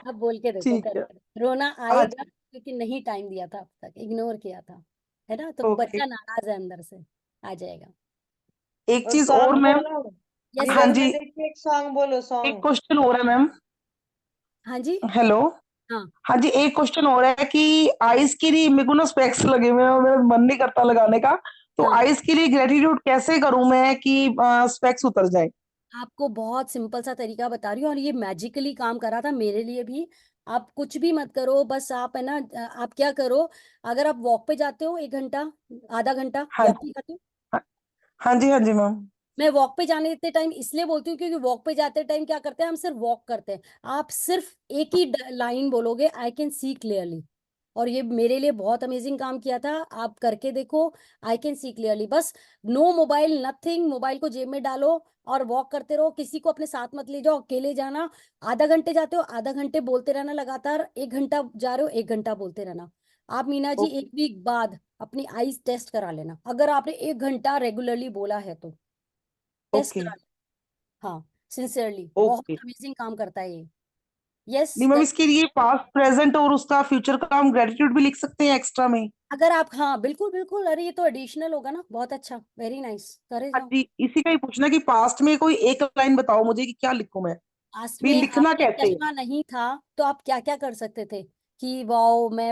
अब बोल के देखो, ठीक कर है। कर रोना हाँ आएगा, जी। क्योंकि नहीं टाइम दिया था अब तक, इग्नोर किया था, है ना? तो ओके। बच्चा नाराज है अंदर से, आ जाएगा। एक और चीज और सॉन्ग मैम। बोलो, यस हाँ मिरर यस। में जी, देख के एक सॉन्ग बोलो, एक सॉन्ग। क्वेश्चन हो रहा है मैम। हाँ जी। हेलो। हाँ हाँ जी, एक क्वेश्चन हो रहा है कि आइस के लिए मेरे को ना स्पेक्स लगे हुए हैं और मेरा मन नहीं करता लगाने का। तो हाँ। आइस के लिए ग्रेटिट्यूड कैसे करूं मैं कि स्पेक्स उतर जाए? आपको बहुत सिंपल सा तरीका बता रही हूँ, और ये मैजिकली काम करा था मेरे लिए भी। आप कुछ भी मत करो, बस आप है ना, आप क्या करो, अगर आप वॉक पे जाते हो 1 घंटा, आधा घंटा हाँ वॉक पे जी। जाते हो। हाँ हाँ जी, हाँ जी मैम। मैं वॉक पे जाने देते टाइम इसलिए बोलती हूँ, क्योंकि वॉक पे जाते टाइम क्या करते हैं, हम सिर्फ वॉक करते हैं, आप सिर्फ एक ही लाइन बोलोगे, आई कैन सी क्लियरली, और ये मेरे लिए बहुत अमेजिंग काम किया था, आप करके देखो। आई कैन सी क्लियरली, बस नो मोबाइल, नथिंग, मोबाइल को जेब में डालो और वॉक करते रहो, किसी को अपने साथ मत ले जाओ, अकेले जाना। आधा घंटे जाते हो, आधा घंटे बोलते रहना लगातार, 1 घंटा जा रहे हो, 1 घंटा बोलते रहना। आप मीना जी ओके। 1 वीक बाद अपनी आईज टेस्ट करा लेना, अगर आपने 1 घंटा रेगुलरली बोला है तो टेस्ट ओके। करा लेना। हाँ, सिंसियरली बहुत ओके। अमेजिंग काम करता है ये। यस। नहीं मैम, इसके लिए पास्ट प्रेजेंट और उसका फ्यूचर का हम ग्रेटिट्यूड भी लिख सकते हैं एक्स्ट्रा में? अगर आप, हाँ बिल्कुल बिल्कुल, अरे ये तो एडिशनल होगा ना, बहुत अच्छा, वेरी नाइस, करे हाँ जाओ। जी, इसी का ही पूछना कि पास्ट में कोई एक लाइन बताओ मुझे कि क्या लिखूं मैं, पास्ट भी में लिखना आपने कैसे है? चश्मा नहीं था तो आप क्या क्या कर सकते थे? कि वाओ, मैं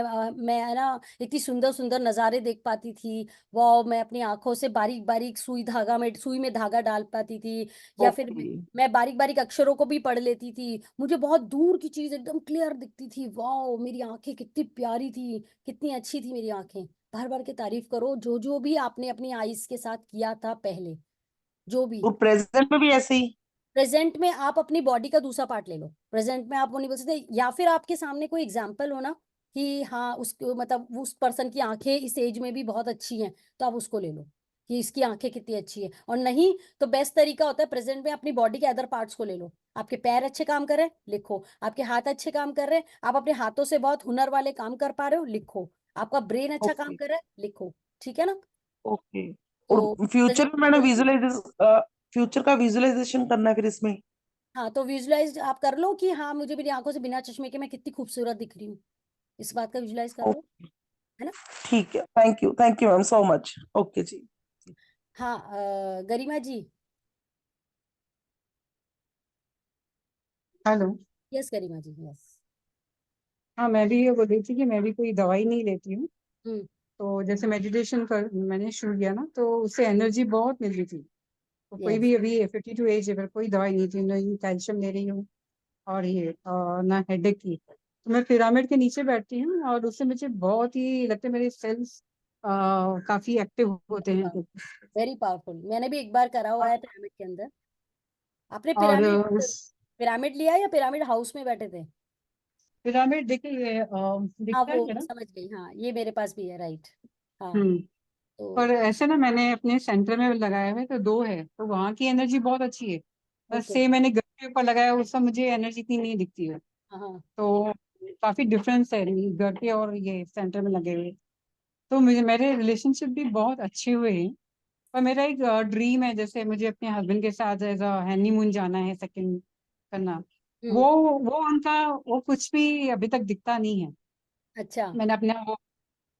है ना, इतनी सुंदर सुंदर नज़ारे देख पाती थी, वाओ, मैं अपनी आंखों से बारीक बारीक सुई में धागा डाल पाती थी, या फिर ओके। मैं बारीक बारीक अक्षरों को भी पढ़ लेती थी, मुझे बहुत दूर की चीज एकदम क्लियर दिखती थी, वाओ मेरी आंखें कितनी प्यारी थी, कितनी अच्छी थी मेरी आंखें। बार बार के तारीफ करो, जो जो भी आपने अपनी आईज के साथ किया था पहले, जो भी। और प्रेजेंट में भी ऐसे ही? प्रेजेंट में आप अपनी बॉडी का दूसरा पार्ट ले लो, प्रेजेंट में आप वो नहीं बोल सकते, या फिर आपके सामने कोई एग्जाम्पल हो ना, कि हाँ उसको मतलब उस पर्सन की आंखें इस एज में भी बहुत अच्छी हैं, तो आप उसको ले लो कि इसकी आंखें कितनी अच्छी है। और नहीं तो बेस्ट तरीका होता है, प्रेजेंट में अपनी बॉडी के अदर पार्ट्स को ले लो, आपके पैर अच्छे काम कर रहे हैं, लिखो, आपके हाथ अच्छे काम कर रहे हैं, आप अपने हाथों से बहुत हुनर वाले काम कर पा रहे हो, लिखो, आपका ब्रेन अच्छा काम ओके। कर रहा है, लिखो, ठीक है ना? ओके। और तो फ्यूचर प्रेजेंट में मैंने को ले लो। विजुअलाइज फ्यूचर का विजुअलाइजेशन करना है फिर इसमें? हाँ, तो विजुलाइज आप कर लो कि हाँ, मुझे मेरी आंखों से बिना चश्मे के मैं कितनी खूबसूरत दिख रही हूँ, इस बात का विजुलाइज कर लो, ओके। है ना? ठीक है, thank you ma'am so much. Okay जी। हाँ, Garima ji. Hello. Yes Garima ji, yes. हाँ, मैं भी ये बोल रही थी कि मैं भी कोई दवाई नहीं लेती हूँ। हम्म। तो जैसे मेडिटेशन कर मैंने शुरू किया ना, तो उससे एनर्जी बहुत मिल रही थी। तो कोई यस। भी अभी 52 एज है, पर कोई दवाई नहीं थी, ना कैल्शियम ले रही हूँ और ये ना हेडेक की। तो मैं पिरामिड के नीचे बैठती हूँ और उससे मुझे बहुत ही लगता है मेरे सेल्स काफी एक्टिव होते हैं। Very powerful. मैंने भी एक बार करा हुआ है पिरामिड के अंदर। आपने और पिरामिड उस पिरामिड लिया या पिरामिड हाउस में बैठे थे? पिरामिड देखिए हाँ, दिखता वो है ना। समझ गई। हाँ, ये मेरे पास भी है, राइट। हाँ। हम्म। तो पर ऐसे ना मैंने अपने सेंटर में लगाया हुआ है, तो दो है, तो वहाँ की एनर्जी बहुत अच्छी है। बस ओके। से मैंने घर के ऊपर लगाया, उसका मुझे एनर्जी इतनी नहीं दिखती है। हाँ। तो काफी डिफरेंस है घर के और ये सेंटर में लगे हुए। तो मुझे मेरे रिलेशनशिप भी बहुत अच्छे हुए हैं। पर मेरा एक ड्रीम है, जैसे मुझे अपने हस्बैंड के साथ एज अ हनीमून जाना है, सेकंड करना। हम्म। वो वो उनका वो कुछ भी अभी तक दिखता नहीं है। अच्छा। मैंने अपना वो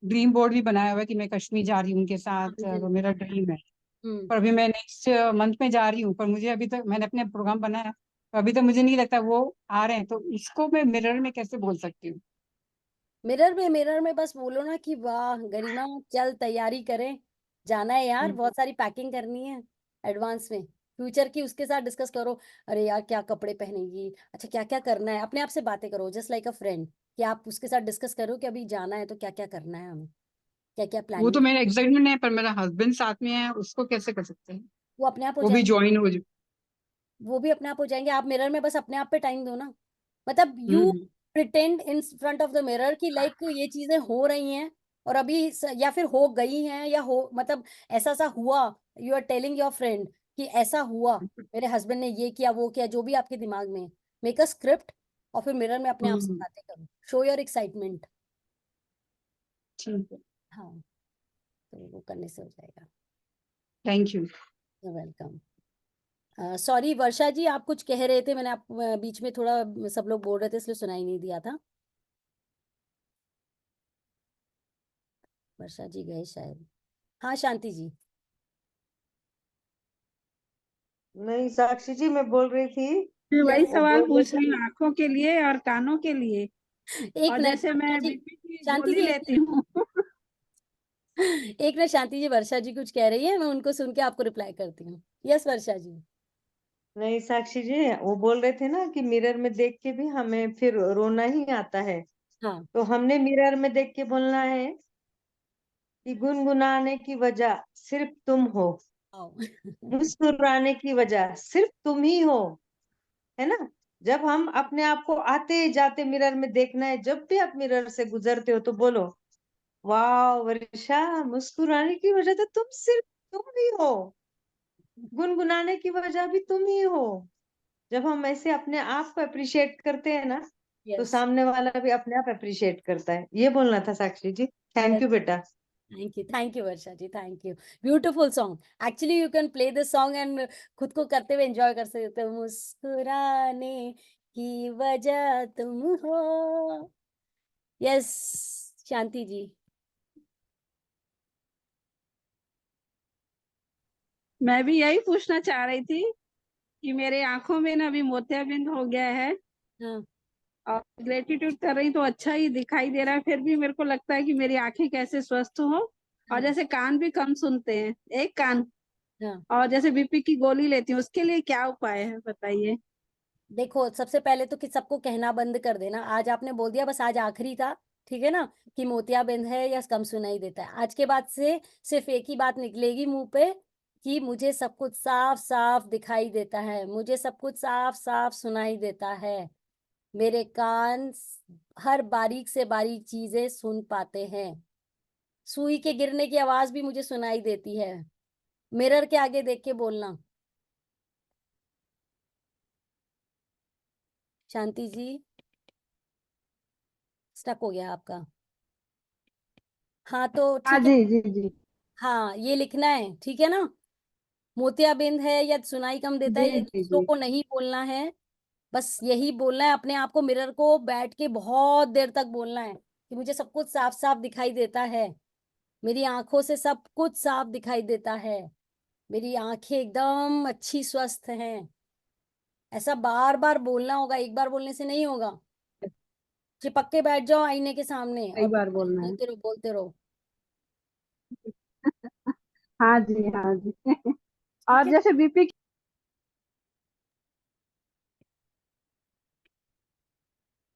ड्रीम बोर्ड भी बनाया हुआ है कि मैं कश्मीर जा रही हूँ उनके हाँ, साथ, मुझे वो लगा। मेरा ड्रीम है। हम्म। पर अभी मैं नेक्स्ट मंथ में जा रही हूँ, पर मुझे अभी तक मैंने अपने प्रोग्राम बनाया, तो अभी तक मुझे नहीं लगता वो आ रहे हैं, तो इसको मैं मिरर में कैसे बोल सकती हूँ? मिरर में बस बोलो ना कि वाह गरिमा, चल तैयारी करें, जाना है यार, हम्म। बहुत सारी पैकिंग करनी है एडवांस में, फ्यूचर की। उसके साथ डिस्कस करो, अरे यार क्या कपड़े पहनेगी, अच्छा क्या क्या करना है, अपने आप से बातें करो, जस्ट लाइक अ फ्रेंड। कि आप उसके साथ डिस्कस करो कि अभी जाना है तो क्या क्या करना है हमें, क्या क्या वो तो प्लानिंग। मेरा एक्साइटमेंट है, पर मेरा हस्बैंड साथ में है, उसको कैसे कर सकते हैं? वो अपने आप हो वो भी जाएंगे। ज्वाइन हो जाए। वो भी अपने आप हो जाएंगे। आप मिरर में बस अपने आप पे टाइम दो ना। मतलब you hmm. Pretend in front of the mirror कि लाइक ये चीजें हो रही हैं, और अभी या फिर हो गई हैं, या हो मतलब ऐसा सा हुआ। You are telling your friend कि ऐसा हुआ, मेरे हस्बैंड ने ये किया वो किया, जो भी आपके दिमाग में। मेक अ स्क्रिप्ट, और फिर मिरर में अपने आप से हम्म। बातें करो, शो योर एक्साइटमेंट। ठीक है। हाँ, तो वो करने से हो जाएगा। Thank you. वेलकम। सॉरी वर्षा जी, आप कुछ कह रहे थे, मैंने आप बीच में थोड़ा सब लोग बोल रहे थे इसलिए सुनाई नहीं दिया था। वर्षा जी गए शायद। हाँ शांति जी। नहीं साक्षी जी, मैं बोल रही थी, मैं वही यस। वो सवाल बोल रहे पूछ थे। रही हूँ, आंखों के लिए और कानों के लिए। एक और मिनट जैसे वर्षा मैं जी। बीपी की शांति गोली जी, एक लेती मिनट। हूँ। एक मिनट शांति जी, वर्षा जी कुछ कह रही है, मैं उनको सुन के आपको रिप्लाई करती हूँ। यस वर्षा जी। नहीं साक्षी जी, वो बोल रहे थे ना कि मिरर में देख के भी हमें फिर रोना ही आता है। हाँ। तो हमने मिरर में देख के बोलना है कि गुनगुनाने की वजह सिर्फ तुम हो, आओ। मुस्कुराने की वजह सिर्फ तुम ही हो, है ना। जब हम अपने आप को आते जाते मिरर में देखना है, जब भी आप मिरर से गुजरते हो तो बोलो, वाह वर्षा, मुस्कुराने की वजह तो तुम सिर्फ तुम ही हो, गुनगुनाने की वजह भी तुम ही हो। जब हम ऐसे अपने आप को अप्रिशिएट करते हैं ना, तो यस। सामने वाला भी अपने आप अप्रिशिएट करता है। ये बोलना था Sakshi ji. Thank yes. You बेटा। Thank you Varsha ji, thank you. Beautiful song. Actually you can play this song and खुद को करते हुए एंजॉय कर सकते हो। मुस्कुराने की वजह तुम हो। यस शांति जी। मैं भी यही पूछना चाह रही थी कि मेरे आंखों में ना अभी मोतियाबिंद हो गया है, हाँ। और ग्रेटिट्यूड कर रही तो अच्छा ही दिखाई दे रहा है, फिर भी मेरे को लगता है कि मेरी आंखें कैसे स्वस्थ हो। और हाँ। जैसे कान भी कम सुनते हैं, एक कान। हाँ। और जैसे बीपी की गोली लेती हूँ, उसके लिए क्या उपाय है बताइए। देखो सबसे पहले तो कि सबको कहना बंद कर देना। आज आपने बोल दिया, बस आज आखिरी था, ठीक है ना, कि मोतियाबिंद है या कम सुनाई देता है। आज के बाद से सिर्फ एक ही बात निकलेगी मुंह पे, कि मुझे सब कुछ साफ साफ दिखाई देता है, मुझे सब कुछ साफ साफ सुनाई देता है। मेरे कान हर बारीक से बारीक चीजें सुन पाते हैं। सुई के गिरने की आवाज भी मुझे सुनाई देती है। मिरर के आगे देख के बोलना। शांति जी, स्टक हो गया आपका। हाँ तो हाँ ठीक है। जी जी जी। हाँ ये लिखना है, ठीक है ना। मोतियाबिंद है या सुनाई कम देता है, जी ये जी दूसरों जी। को नहीं बोलना है। बस यही बोलना है अपने आप को, मिरर को बैठ के बहुत देर तक बोलना है कि मुझे सब कुछ साफ साफ दिखाई देता है। मेरी आंखों से सब कुछ साफ दिखाई देता है। मेरी आंखें एकदम अच्छी स्वस्थ हैं। ऐसा बार बार बोलना होगा, एक बार बोलने से नहीं होगा। चिपक के बैठ जाओ आईने के सामने कई और बार बोलना है। बोलते रहो बोलते रहो। हाँ जी, हाँ जी। ठीक और है। जैसे बीपी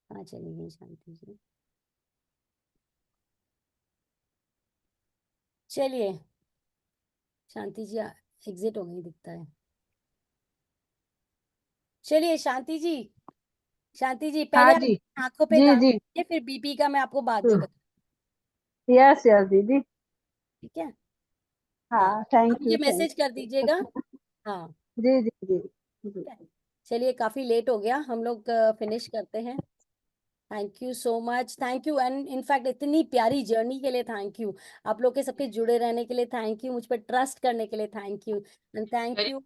हाँ चली गई शांति जी। चलिए शांति जी एग्जिट हो गई दिखता है। चलिए शांति जी, शांति जी हाँ पहले आप जी, आंखों पे जी काम जी, कीजिए, फिर बीपी का मैं आपको बाद में बता। यस यस दीदी। ठीक है। हाँ हाँ, आप थैंक मुझे यू, मैसेज कर दीजिएगा। यू। हाँ जी जी जी जी। ठीक है। चलिए काफी लेट हो गया, हम लोग फिनिश करते हैं। Thank you so much, thank you, and in fact इतनी प्यारी जर्नी के लिए थैंक यू। आप लोग के सबके जुड़े रहने के लिए थैंक यू, मुझ पर ट्रस्ट करने के लिए thank you, and thank Very you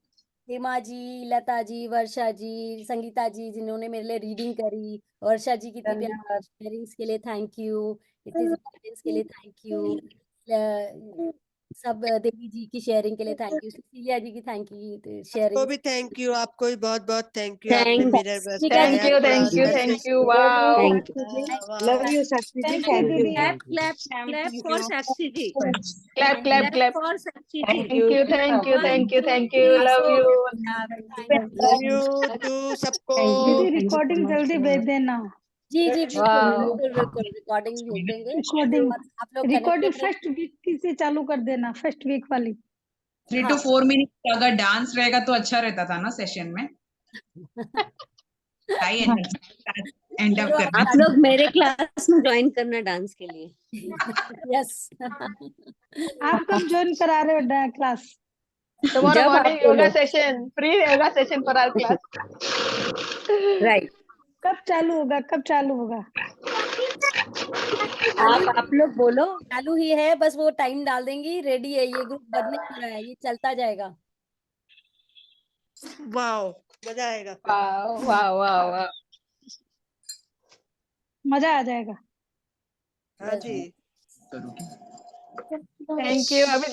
Hema ji, Lata ji, Varsha ji, Sangita ji जिन्होंने मेरे लिए रीडिंग करी, वर्षा जी की इतनी प्यारी धन्यवाद। शेयरिंग्स के लिए थैंक यू, इतनी गाइडेंस के लिए थैंक यू, सब देवी जी की शेयरिंग के लिए थैंक यू, सुशीलिया जी की थैंक यू आपको शेयरिंग। भी थैंक यू, आपको भी बहुत बहुत थैंक यू, आपने थैंक मिरर वर्क ठीक है थैंक जी, कराया यू, क्लास थैंक यू, कैसे। Thank you. Love you wow. Thank you. Love you Sakshi ji, thank you thank you. दीदी। Thank you. Clap thank for you. Sakshi ji. Clap clap clap clap. For Sakshi ji. Thank you, thank you, one thank you, to thank you, three love four, you. Thank love you. You too सबको। Thank you, दीदी thank you so recording जल्दी much. भेज देना। जी जी बिल्कुल wow. बिल्कुल बिल्कुल, recording भेज देंगे रिकॉर्डिंग, और आप लोग रिकॉर्डिंग कनेक्टेड फर्स्ट वीक की से चालू कर देना, फर्स्ट वीक वाली। 3 हाँ to 4 मिनट अगर डांस रहेगा तो अच्छा रहता था ना सेशन में। हाई एंड अप चलो आप करना। आप लोग मेरे क्लास में ज्वाइन करना डांस के लिए। यस आप कब ज्वाइन करा रहे हो क्लास? टुमारो जब आप मॉर्निंग योगा बोलो। Session, free yoga session for our class. Right. कब चालू होगा, कब चालू होगा? आप लोग बोलो। चालू ही है, बस वो टाइम डाल देंगी, रेडी है, ये ग्रुप बनने ही रहा है, ये चलता जाएगा। वाओ, मजा आएगा फिर। Wow wow wow wow. मजा आ जाएगा। हाँ यस जी। Thank you. अभी